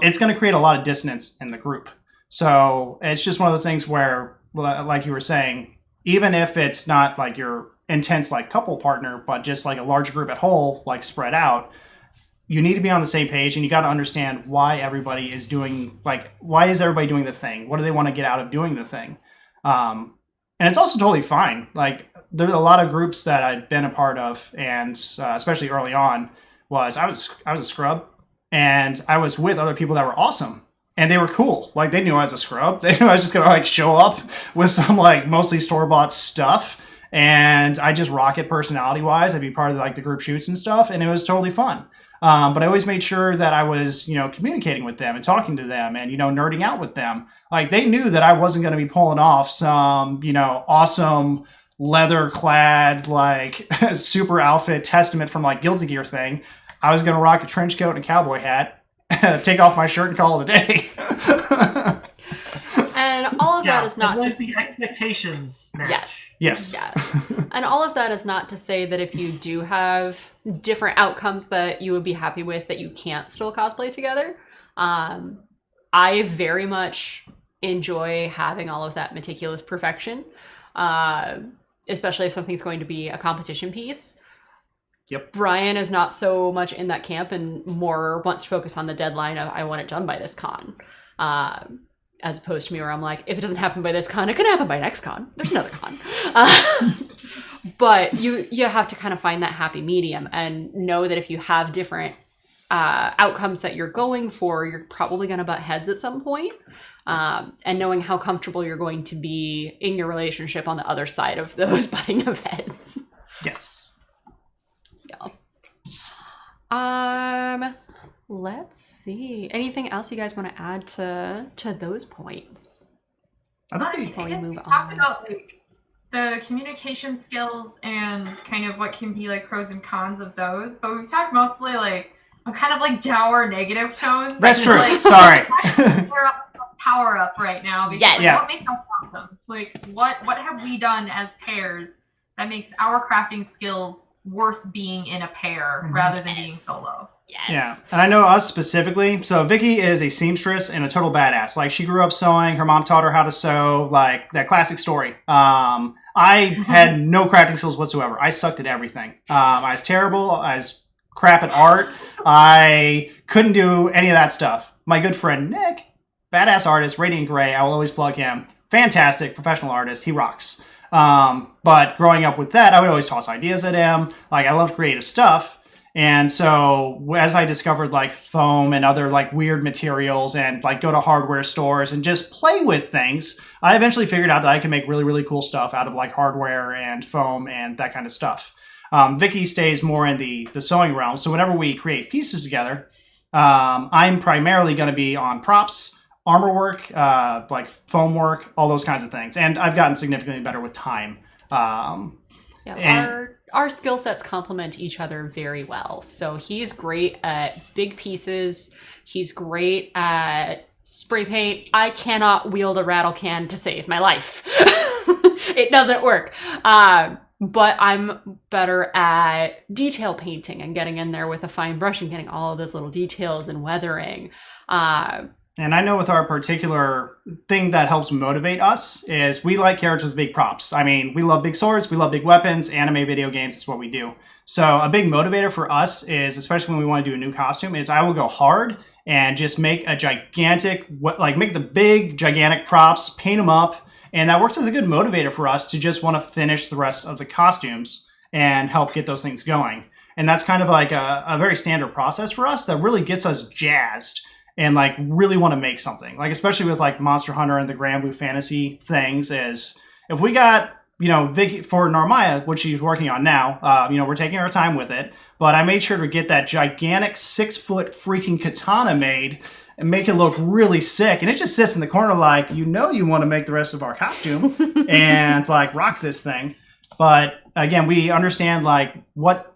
it's going to create a lot of dissonance in the group. So it's just one of those things where, like you were saying, even if it's not like your intense like couple partner, but just like a large group at whole, like spread out, you need to be on the same page, and you got to understand why everybody is doing, like, why is everybody doing the thing? What do they want to get out of doing the thing? And it's also totally fine. Like, there's a lot of groups that I've been a part of, and especially early on, I was a scrub, and I was with other people that were awesome. And they were cool. Like, they knew I was a scrub. They knew I was just going to, like, show up with some, like, mostly store-bought stuff. And I just rock it personality-wise. I'd be part of, like, the group shoots and stuff. And it was totally fun. But I always made sure that I was, communicating with them and talking to them and, nerding out with them. Like, they knew that I wasn't going to be pulling off some, awesome leather-clad, like, super outfit testament from, like, Guilty Gear thing. I was going to rock a trench coat and a cowboy hat, take off my shirt and call it a day. And all of that is not just the expectations match. Yes. And all of that is not to say that if you do have different outcomes that you would be happy with, that you can't still cosplay together. I very much enjoy having all of that meticulous perfection, especially if something's going to be a competition piece. Yep. Brian is not so much in that camp and more wants to focus on the deadline of I want it done by this con. As opposed to me where I'm like, if it doesn't happen by this con, it can happen by next con. There's another con. But you have to kind of find that happy medium and know that if you have different outcomes that you're going for, you're probably going to butt heads at some point. And knowing how comfortable you're going to be in your relationship on the other side of those butting of heads. Yes. Yeah. Let's see. Anything else you guys want to add to those points? Before we move on. Talk about like the communication skills and kind of what can be like pros and cons of those, but we've talked mostly like on kind of like dour negative tones. That's true. Like, Sorry. Power up right now because what makes us awesome? Like what have we done as pairs that makes our crafting skills worth being in a pair rather than being solo? Yes. Yeah, and I know us specifically. So Vicky is a seamstress and a total badass. Like, she grew up sewing. Her mom taught her how to sew. Like, that classic story. I had no crafting skills whatsoever. I sucked at everything. I was terrible. I was crap at art. I couldn't do any of that stuff. My good friend Nick, badass artist, Radiant Gray. I will always plug him. Fantastic professional artist. He rocks. But growing up with that, I would always toss ideas at him. Like, I loved creative stuff. And so as I discovered like foam and other like weird materials and like go to hardware stores and just play with things, I eventually figured out that I can make really, really cool stuff out of like hardware and foam and that kind of stuff. Vicky stays more in the sewing realm. So whenever we create pieces together, I'm primarily going to be on props, armor work, like foam work, all those kinds of things. And I've gotten significantly better with time. Our skill sets complement each other very well. So he's great at big pieces. He's great at spray paint. I cannot wield a rattle can to save my life. It doesn't work. But I'm better at detail painting and getting in there with a fine brush and getting all of those little details and weathering. And I know with our particular thing that helps motivate us is we like characters with big props. I mean, we love big swords, we love big weapons, anime, video games, it's what we do. So a big motivator for us is, especially when we want to do a new costume, is I will go hard and just make a gigantic, make the big, gigantic props, paint them up, and that works as a good motivator for us to just want to finish the rest of the costumes and help get those things going. And that's kind of like a very standard process for us that really gets us jazzed and like really want to make something. Like, especially with like Monster Hunter and the Grand Blue Fantasy things, is if we got, Vicky for Narmaya, which she's working on now, we're taking our time with it, but I made sure to get that gigantic 6-foot freaking katana made and make it look really sick. And it just sits in the corner like, you want to make the rest of our costume and like rock this thing. But again, we understand like what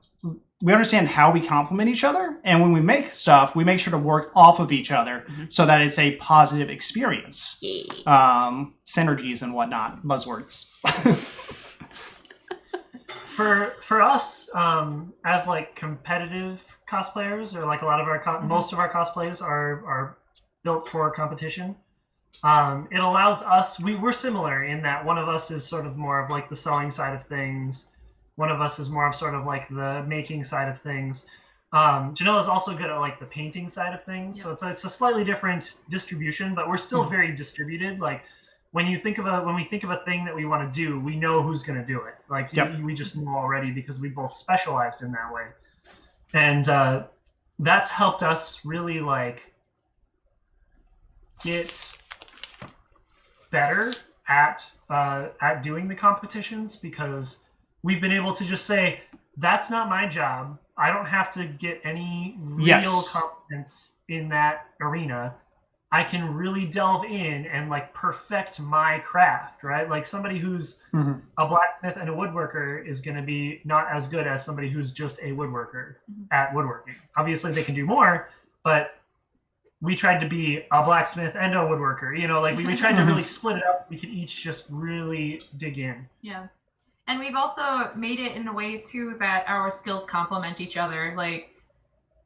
we understand how we complement each other, and when we make stuff, we make sure to work off of each other so that it's a positive experience. Yes. Synergies and whatnot, buzzwords. For us, as like competitive cosplayers, or like a lot of our most of our cosplays are built for competition. It allows us. We're similar in that one of us is sort of more of like the sewing side of things. One of us is more of sort of like the making side of things. Janelle is also good at like the painting side of things. Yep. So it's a slightly different distribution, but we're still very distributed. Like when we think of a thing that we want to do, we know who's going to do it. Like we just know already because we both specialized in that way, and that's helped us really like get better at doing the competitions, because we've been able to just say, that's not my job. I don't have to get any real competence in that arena. I can really delve in and like perfect my craft, right? Like somebody who's a blacksmith and a woodworker is going to be not as good as somebody who's just a woodworker at woodworking. Obviously they can do more, but we tried to be a blacksmith and a woodworker, you know, like we tried to really split it up. We could each just really dig in. Yeah. And we've also made it in a way too that our skills complement each other. Like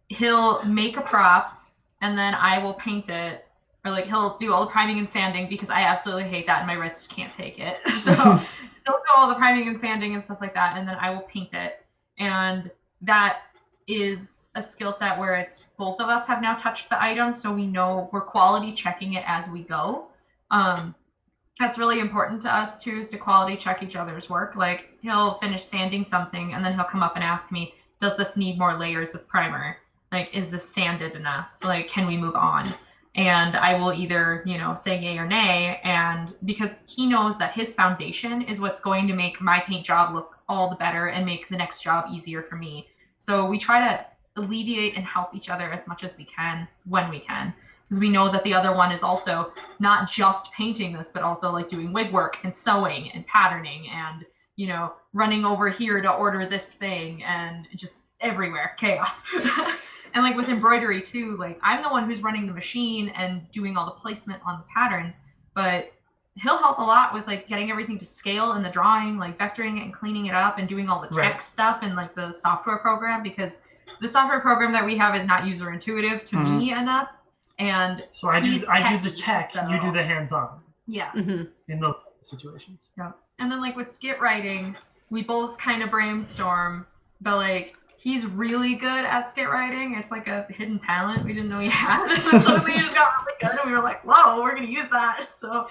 he'll make a prop and then I will paint it, or like he'll do all the priming and sanding because I absolutely hate that and my wrists can't take it. So he'll do all the priming and sanding and stuff like that, and then I will paint it. And that is a skill set where it's both of us have now touched the item, so we know we're quality checking it as we go. That's really important to us too, is to quality check each other's work. Like he'll finish sanding something and then he'll come up and ask me, does this need more layers of primer? Like, is this sanded enough? Like, can we move on? And I will either, you know, say yay or nay. And because he knows that his foundation is what's going to make my paint job look all the better and make the next job easier for me. So we try to alleviate and help each other as much as we can when we can. Because we know that the other one is also not just painting this, but also like doing wig work and sewing and patterning and, you know, running over here to order this thing and just everywhere, chaos. And like with embroidery too, like I'm the one who's running the machine and doing all the placement on the patterns, but he'll help a lot with like getting everything to scale in the drawing, like vectoring it and cleaning it up and doing all the text stuff in like the software program, because the software program that we have is not user intuitive to me enough. And so I do the tech, so you do the hands-on. Yeah. In those situations. Yeah. And then like with skit writing, we both kind of brainstorm, but like he's really good at skit writing. It's like a hidden talent we didn't know he had. Suddenly he just got really good and we were like, whoa, we're gonna use that. So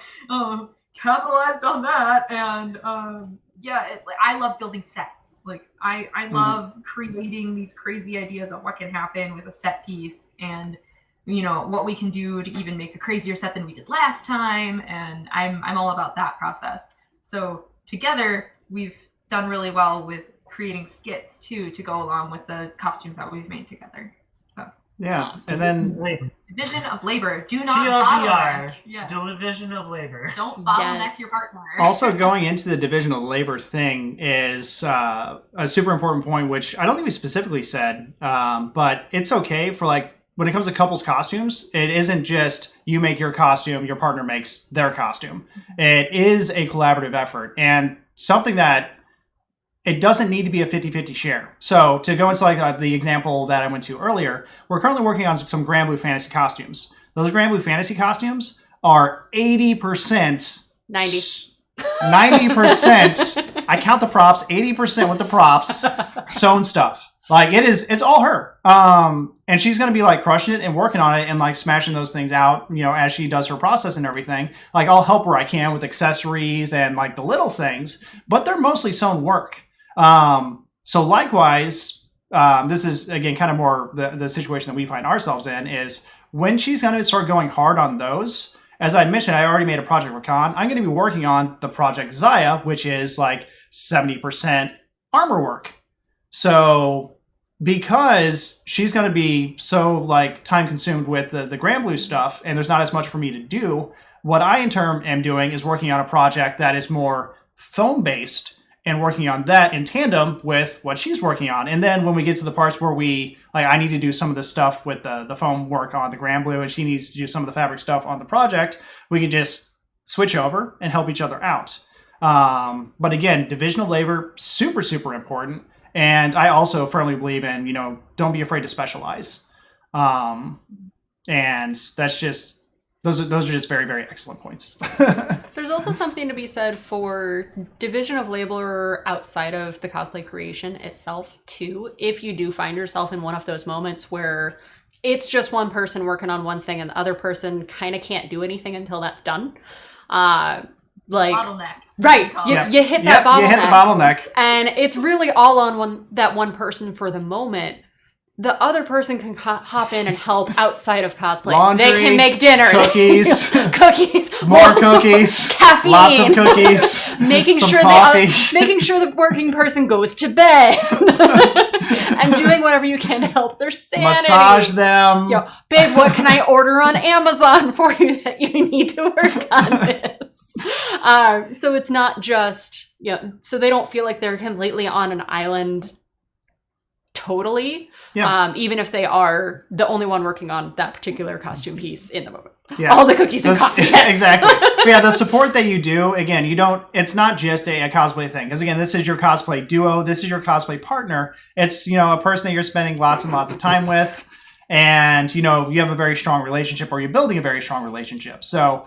capitalized on that. And I love building sets. Like I love creating these crazy ideas of what can happen with a set piece, and you know what we can do to even make a crazier set than we did last time. And I'm all about that process. So together we've done really well with creating skits too, to go along with the costumes that we've made together. So yeah, and then division of labor. Do not TLDR. bottleneck. Division of labor. Don't bottleneck your partner. Also, going into the division of labor thing is a super important point, which I don't think we specifically said, but it's okay for like when it comes to couples costumes, it isn't just you make your costume, your partner makes their costume. It is a collaborative effort, and something that it doesn't need to be a 50-50 share. So to go into like the example that I went to earlier, we're currently working on some Grand Blue Fantasy costumes. Those Grand Blue Fantasy costumes are 80%... 90%, I count the props, 80% with the props, sewn stuff. Like it's all her. And she's going to be like crushing it and working on it and like smashing those things out, you know, as she does her process and everything. Like I'll help where I can with accessories and like the little things, but they're mostly sewn work. So likewise, this is again, kind of more the situation that we find ourselves in is when she's going to start going hard on those. As I mentioned, I already made a project with Khan. I'm going to be working on the Project Zaya, which is like 70% armor work. So because she's going to be so like time consumed with the Grand Blue stuff, and there's not as much for me to do, what I in turn am doing is working on a project that is more foam based and working on that in tandem with what she's working on. And then when we get to the parts where I need to do some of the stuff with the foam work on the Grand Blue and she needs to do some of the fabric stuff on the project, we can just switch over and help each other out. But again, division of labor, super, super important. And I also firmly believe in, don't be afraid to specialize. And that's just, those are just very, very excellent points. There's also something to be said for division of labor outside of the cosplay creation itself, too. If you do find yourself in one of those moments where it's just one person working on one thing and the other person kind of can't do anything until that's done. Bottleneck. Right. You hit that bottleneck. You hit the bottleneck. And it's really all on that one person for the moment. The other person can hop in and help outside of cosplay. Laundry, they can make dinner. Cookies. Cookies. More cookies. Caffeine. Lots of cookies. making some sure coffee. making sure the working person goes to bed. And doing whatever you can to help their sanity. Massage them. Babe, what can I order on Amazon for you that you need to work on this? So it's not just, so they don't feel like they're completely on an island totally. Yeah. Even if they are the only one working on that particular costume piece in the moment. Yeah. All the cookies and coffee. Exactly. Yeah, the support that you do, again, it's not just a cosplay thing. Because again, this is your cosplay duo. This is your cosplay partner. It's, a person that you're spending lots and lots of time with. And, you have a very strong relationship or you're building a very strong relationship. So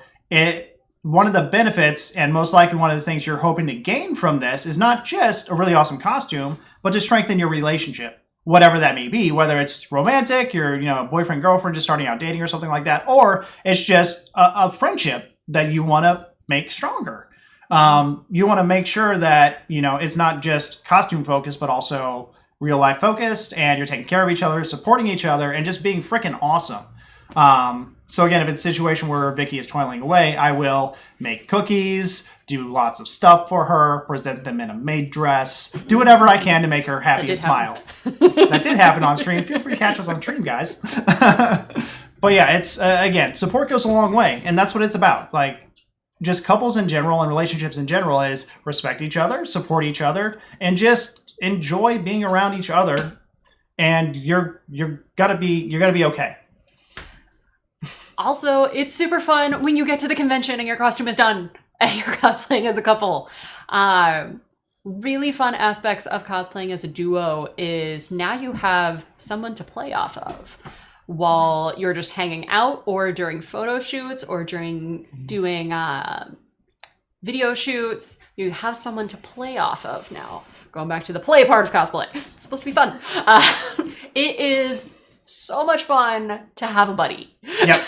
one of the benefits and most likely one of the things you're hoping to gain from this is not just a really awesome costume, but to strengthen your relationship. Whatever that may be, whether it's romantic, you're, boyfriend, girlfriend, just starting out dating or something like that, or it's just a friendship that you want to make stronger. You want to make sure that, it's not just costume focused, but also real life focused, and you're taking care of each other, supporting each other, and just being freaking awesome. So again, if it's a situation where Vicky is toiling away, I will make cookies, do lots of stuff for her, present them in a maid dress, do whatever I can to make her happy and smile. That did happen on stream. Feel free to catch us on stream, guys. But yeah, it's, again, support goes a long way, and that's what it's about. Like, just couples in general and relationships in general is respect each other, support each other, and just enjoy being around each other, and you're gonna be okay. Also, it's super fun when you get to the convention and your costume is done and you're cosplaying as a couple. Really fun aspects of cosplaying as a duo is now you have someone to play off of while you're just hanging out or during photo shoots or during doing video shoots. You have someone to play off of now. Going back to the play part of cosplay. It's supposed to be fun. It is so much fun to have a buddy. Yep.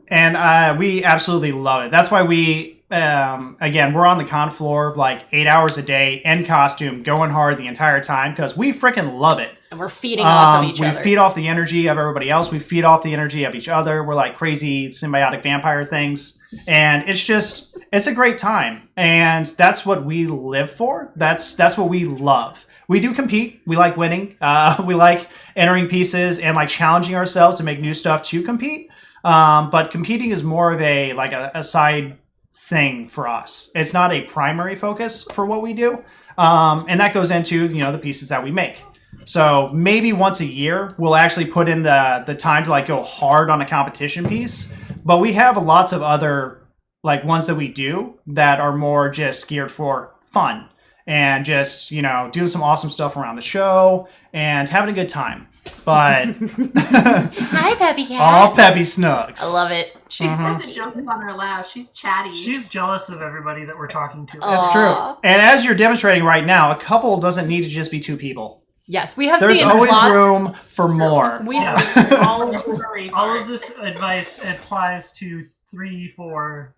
And we absolutely love it. That's why we, again, we're on the con floor like 8 hours a day in costume, going hard the entire time because we freaking love it. And we're feeding off of each other. We feed off the energy of everybody else. We feed off the energy of each other. We're like crazy symbiotic vampire things. And it's a great time. And that's what we live for. That's what we love. We do compete. We like winning. We like entering pieces and like challenging ourselves to make new stuff to compete. But competing is more of a side thing for us. It's not a primary focus for what we do. And that goes into, the pieces that we make. So maybe once a year, we'll actually put in the time to like go hard on a competition piece. But we have lots of other like ones that we do that are more just geared for fun and just, doing some awesome stuff around the show and having a good time. But hi, Peppy Cat. All Peppy Snugs. I love it. She's to jump on her lap. She's chatty. She's jealous of everybody that we're talking to. That's true. And as you're demonstrating right now, a couple doesn't need to just be two people. Yes, we have There's seen always room for more. We have all of this advice applies to 3-4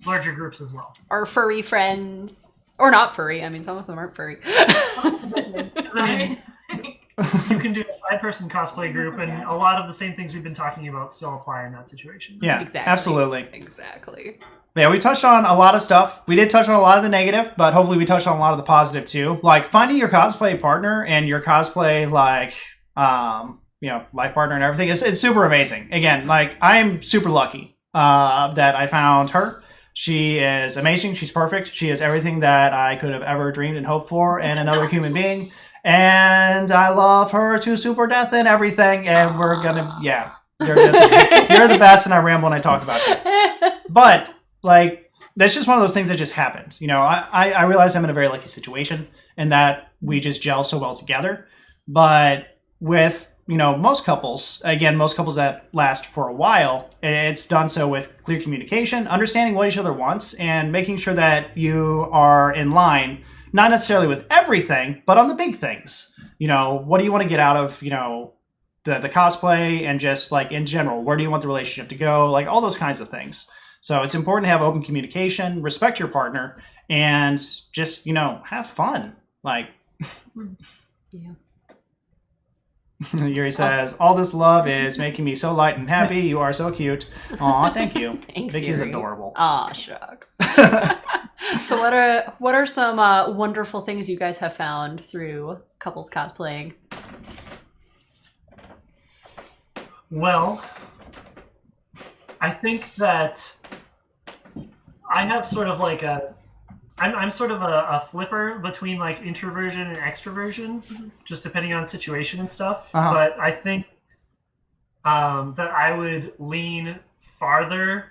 larger groups as well. Our furry friends. Or not furry. I mean, some of them aren't furry. I mean, you can do a 5-person cosplay group, and a lot of the same things we've been talking about still apply in that situation. Yeah, exactly. Absolutely. Exactly. Yeah, we touched on a lot of stuff. We did touch on a lot of the negative, but hopefully we touched on a lot of the positive too. Like finding your cosplay partner and your cosplay life partner and everything. It's super amazing. Again, like I'm super lucky that I found her. She is amazing. She's perfect. She is everything that I could have ever dreamed and hoped for in another human being. And I love her to super death and everything. And we're gonna, yeah, you're the best. And I ramble when I talk about you. But like, that's just one of those things that just happened. You know, I realize I'm in a very lucky situation and that we just gel so well together. But with, you know, most couples that last for a while, it's done so with clear communication, understanding what each other wants, and making sure that you are in line, not necessarily with everything, but on the big things. You know, what do you want to get out of, you know, the cosplay, and just like in general, where do you want the relationship to go? Like all those kinds of things. So it's important to have open communication, respect your partner, and just, you know, have fun. Like, Yeah. Yuri says, all this love is making me so light and happy. You are so cute. Aw, thank you. Thanks, Vicky's Yuri. adorable. Aw, shucks. So what are some wonderful things you guys have found through couples cosplaying? Well, I think that I have sort of like I'm sort of a flipper between like introversion and extroversion, just depending on situation and stuff. Uh-huh. But I think that I would lean farther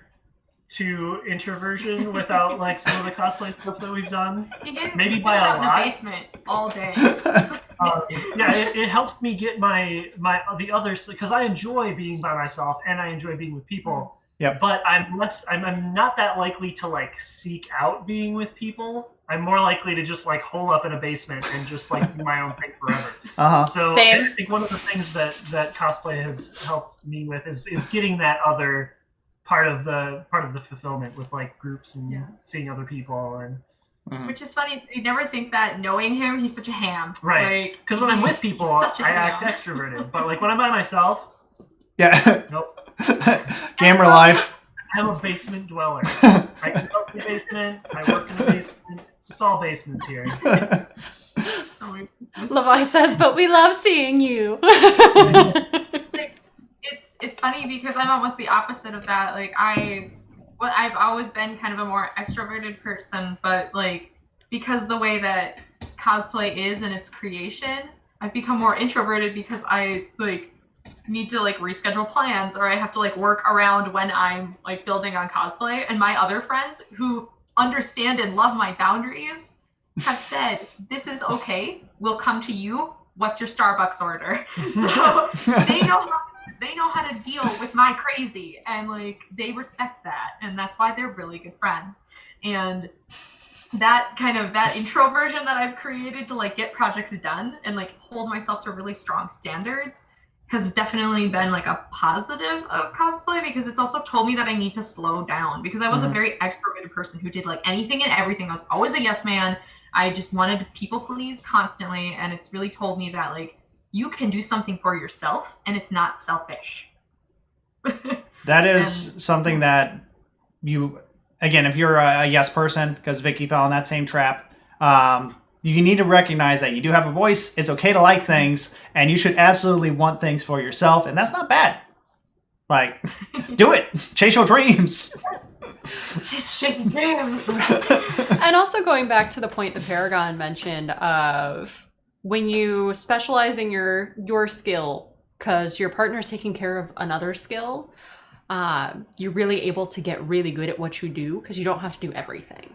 to introversion without like some of the cosplay stuff that we've done. Maybe by a out in lot. the basement all day. Yeah, it helps me get the others, because I enjoy being by myself and I enjoy being with people. Yep. But I'm not that likely to like seek out being with people. I'm more likely to just like hole up in a basement and just like do my own thing forever. Uh-huh. So Same. I think one of the things that cosplay has helped me with is getting that other part of the fulfillment with like groups and seeing other people. And Which is funny, you never think that knowing him, he's such a ham. right, because when I'm with people, such a I act ham. extroverted, but like when I'm by myself, Yeah. nope. Gamer life. I'm a basement dweller. I grew up in the basement. I work in the basement. It's all basements here. So Levi says, but we love seeing you. it's funny because I'm almost the opposite of that. Like I've always been kind of a more extroverted person, but like because the way that cosplay is in its creation, I've become more introverted because I like need to like reschedule plans, or I have to like work around when I'm like building on cosplay. And my other friends who understand and love my boundaries have said, this is okay, we'll come to you, what's your Starbucks order? So they know how to deal with my crazy, and like they respect that, and that's why they're really good friends. And that introversion that I've created to like get projects done and like hold myself to really strong standards has definitely been like a positive of cosplay, because it's also told me that I need to slow down, because I was a very extroverted person who did like anything and everything. I was always a yes man. I just wanted to people please constantly, and it's really told me that like you can do something for yourself and it's not selfish. That is something that you, again, if you're a yes person, because Vicky fell in that same trap, you need to recognize that you do have a voice. It's okay to like things, and you should absolutely want things for yourself, and that's not bad. Like, do it. Chase your dreams. Chase dreams. And also going back to the point that Paragon mentioned of when you specialize in your skill because your partner's taking care of another skill, you're really able to get really good at what you do because you don't have to do everything.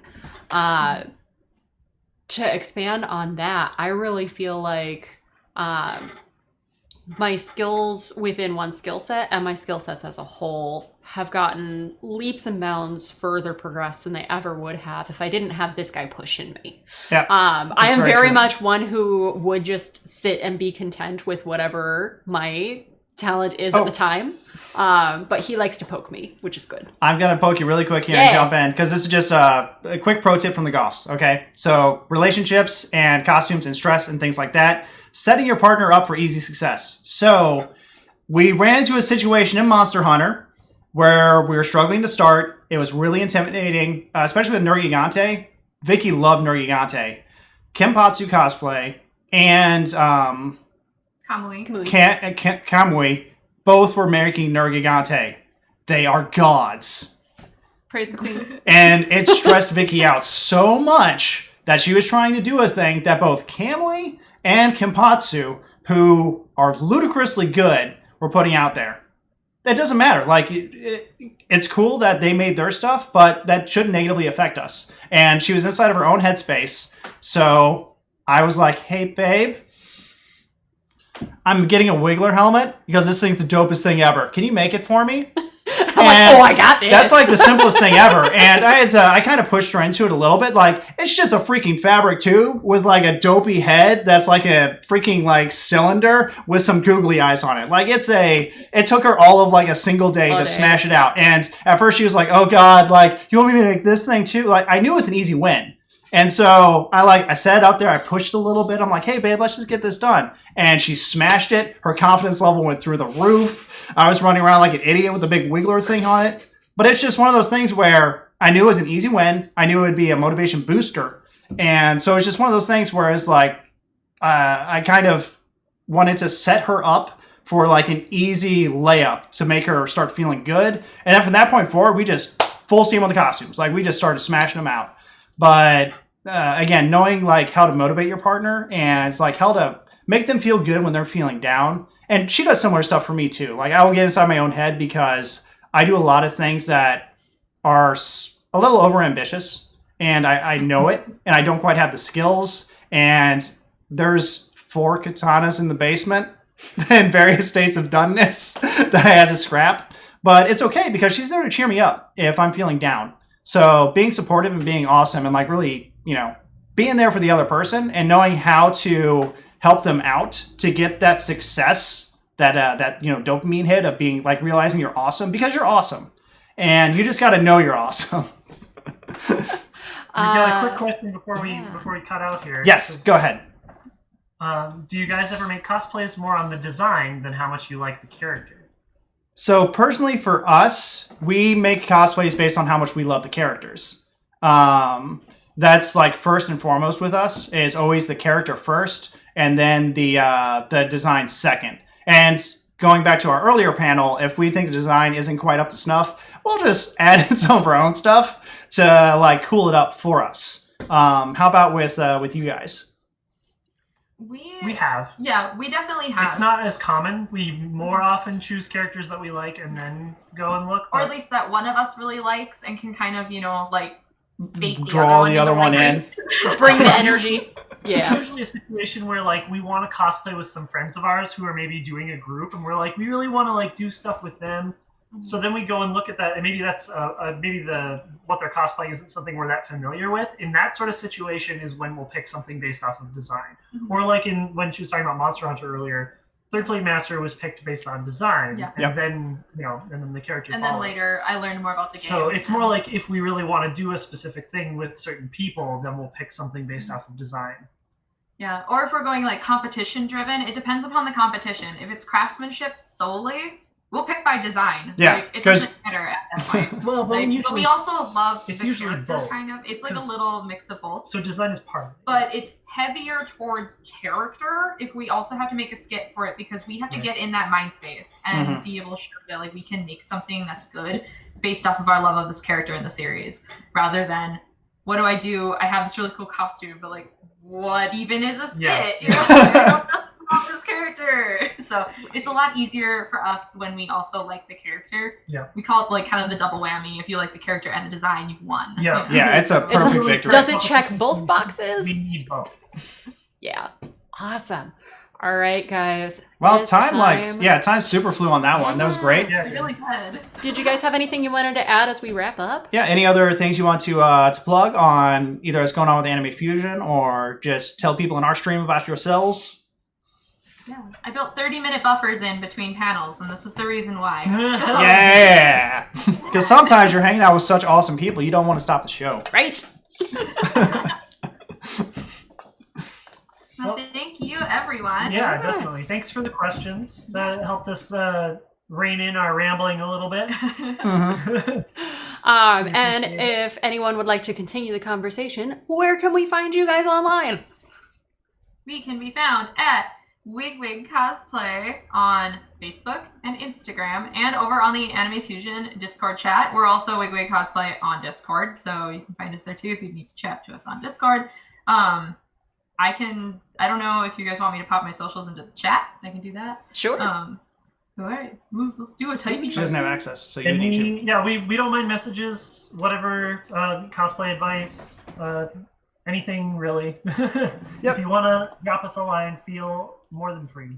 To expand on that, I really feel like my skills within one skill set and my skill sets as a whole have gotten leaps and bounds further progressed than they ever would have if I didn't have this guy pushing me. Yeah, I am very true. much one who would just sit and be content with whatever my talent is at the time. But he likes to poke me, which is good. I'm going to poke you really quick here and jump in, because this is just a quick pro tip from the Goffs, okay? So relationships and costumes and stress and things like that, setting your partner up for easy success. So we ran into a situation in Monster Hunter where we were struggling to start. It was really intimidating, especially with Nergigante. Vicky loved Nergigante. Kenpatsu Cosplay and Kamui both were making Nergigante. They are gods. Praise the queens. And it stressed Vicky out so much that she was trying to do a thing that both Kamui and Kimpatsu, who are ludicrously good, were putting out there. It doesn't matter. Like, it's cool that they made their stuff, but that shouldn't negatively affect us. And she was inside of her own headspace. So I was like, hey, babe, I'm getting a Wiggler helmet because this thing's the dopest thing ever. Can you make it for me? I'm like, oh, I got this. That's like the simplest thing ever. And I kind of pushed her into it a little bit. Like, it's just a freaking fabric tube with like a dopey head that's like a freaking like cylinder with some googly eyes on it. Like, it took her all of like a single day to smash it out. And at first she was like, oh God, like, you want me to make this thing too? Like, I knew it was an easy win. And so I sat up there, I pushed a little bit. I'm like, hey babe, let's just get this done. And she smashed it. Her confidence level went through the roof. I was running around like an idiot with a big Wiggler thing on it. But it's just one of those things where I knew it was an easy win. I knew it would be a motivation booster. And so it's just one of those things where it's like, I kind of wanted to set her up for like an easy layup to make her start feeling good. And then from that point forward, we just full steam on the costumes. Like, we just started smashing them out. But again, knowing like how to motivate your partner and it's like how to make them feel good when they're feeling down. And she does similar stuff for me too. Like, I will get inside my own head because I do a lot of things that are a little overambitious, and I know it, and I don't quite have the skills. And there's 4 katanas in the basement in various states of doneness that I had to scrap. But it's okay because she's there to cheer me up if I'm feeling down. So being supportive and being awesome and like really, being there for the other person and knowing how to help them out to get that success, that dopamine hit of being like realizing you're awesome because you're awesome. And you just got to know you're awesome. We got a quick question before we cut out here. Yes, go ahead. Do you guys ever make cosplays more on the design than how much you like the character? So personally for us, we make cosplays based on how much we love the characters. That's like first and foremost with us is always the character first and then the design second. And going back to our earlier panel, if we think the design isn't quite up to snuff, we'll just add in some of our own stuff to like cool it up for us. How about with you guys? We have. Yeah, we definitely have. It's not as common. We more often choose characters that we like and then go and look. Or at least that one of us really likes and can kind of, like, bait draw the other one in. Bring the energy. Yeah. It's usually a situation where, like, we want to cosplay with some friends of ours who are maybe doing a group, and we're like, we really want to, like, do stuff with them. So then we go and look at that, and maybe that's what they're cosplaying isn't something we're that familiar with. In that sort of situation is when we'll pick something based off of design. Mm-hmm. Or like when she was talking about Monster Hunter earlier, Third Plate Master was picked based on design, and then and then the character. And then later, I learned more about the game. So it's more like if we really want to do a specific thing with certain people, then we'll pick something based off of design. Yeah, or if we're going like competition driven, it depends upon the competition. If it's craftsmanship solely, we'll pick by design. Yeah, like, it doesn't matter at that point. Well, but, but we also love it's the usually character both, kind of. It's like a little mix of both. So design is part of it. But it's heavier towards character if we also have to make a skit for it because we have to get in that mind space and be able to show that like we can make something that's good based off of our love of this character in the series, rather than what do? I have this really cool costume, but like what even is a skit? Yeah. You know? I don't know about this character. So it's a lot easier for us when we also like the character. Yeah. We call it like kind of the double whammy. If you like the character and the design, you've won. Yeah. Yeah, it's a perfect victory. Does it check both boxes? We need both. Yeah. Awesome. All right, guys. Well, time super flew on that one. That was great. Yeah, Really good. Did you guys have anything you wanted to add as we wrap up? Yeah, any other things you want to plug on either what's going on with Anime Fusion or just tell people in our stream about yourselves? Yeah, I built 30-minute buffers in between panels, and this is the reason why. Yeah! Because sometimes you're hanging out with such awesome people, you don't want to stop the show. Right? Well, thank you, everyone. Yeah, Yes. definitely. Thanks for the questions. That helped us rein in our rambling a little bit. And if anyone would like to continue the conversation, where can we find you guys online? We can be found at Wig-Wig Cosplay on Facebook and Instagram, and over on the Anime Fusion Discord chat. We're also Wig-Wig Cosplay on Discord, so you can find us there too if you need to chat to us on Discord. I don't know if you guys want me to pop my socials into the chat. I can do that. Sure. All right, let's do a typey. She doesn't have access, so you And need to. yeah, we don't mind messages, whatever, cosplay advice, anything really. If you want to drop us a line, feel more than free.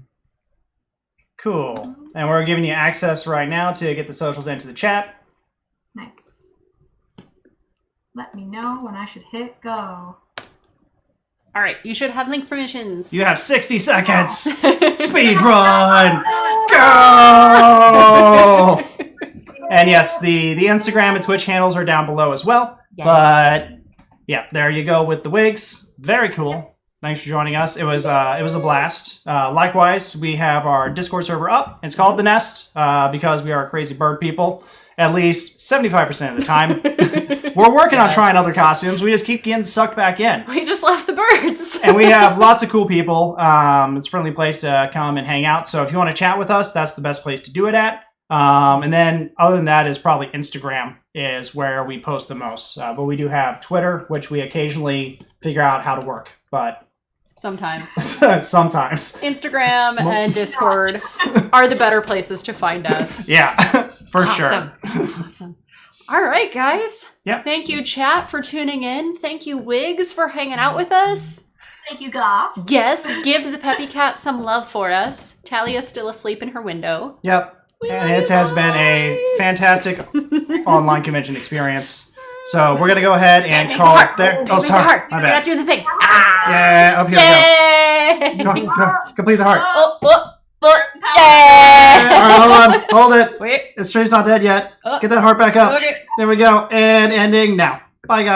Cool. And we're giving you access right now to get the socials into the chat. Nice. Let me know when I should hit go. All right, you should have link permissions. You have 60 seconds. Speed run. Go! And yes, the Instagram and Twitch handles are down below as well. Yes. But yeah, there you go with the wigs. Very cool. Thanks for joining us. It was a blast. Likewise, we have our Discord server up. It's called The Nest because we are crazy bird people. At least 75% of the time. We're working on trying other costumes. We just keep getting sucked back in. We just left the birds. And we have lots of cool people. It's a friendly place to come and hang out. So if you want to chat with us, that's the best place to do it at. And then other than that is probably Instagram is where we post the most. But we do have Twitter, which we occasionally figure out how to work. But Sometimes. sometimes. Instagram and Discord are the better places to find us. Yeah, for Awesome. sure. Awesome. All right, guys. Yep. Thank you, chat, for tuning in. Thank you, Wigs, for hanging out with us. Thank you, Goff. Yes, give the Peppy Cat some love for us. Talia's still asleep in her window. Yep. We And love it you has been a guys. fantastic online convention experience. So we're going to go ahead and Make call the it heart. there. Make Oh, the sorry. heart. My You're not bad. doing the thing. Ah! Yeah, up here we Yay! go. Go. Complete the heart. Oh, All yay! right, hold on. Hold it. Wait. It's Stream's not dead yet. Oh. Get that heart back up. Okay. There we go. And ending now. Bye, guys.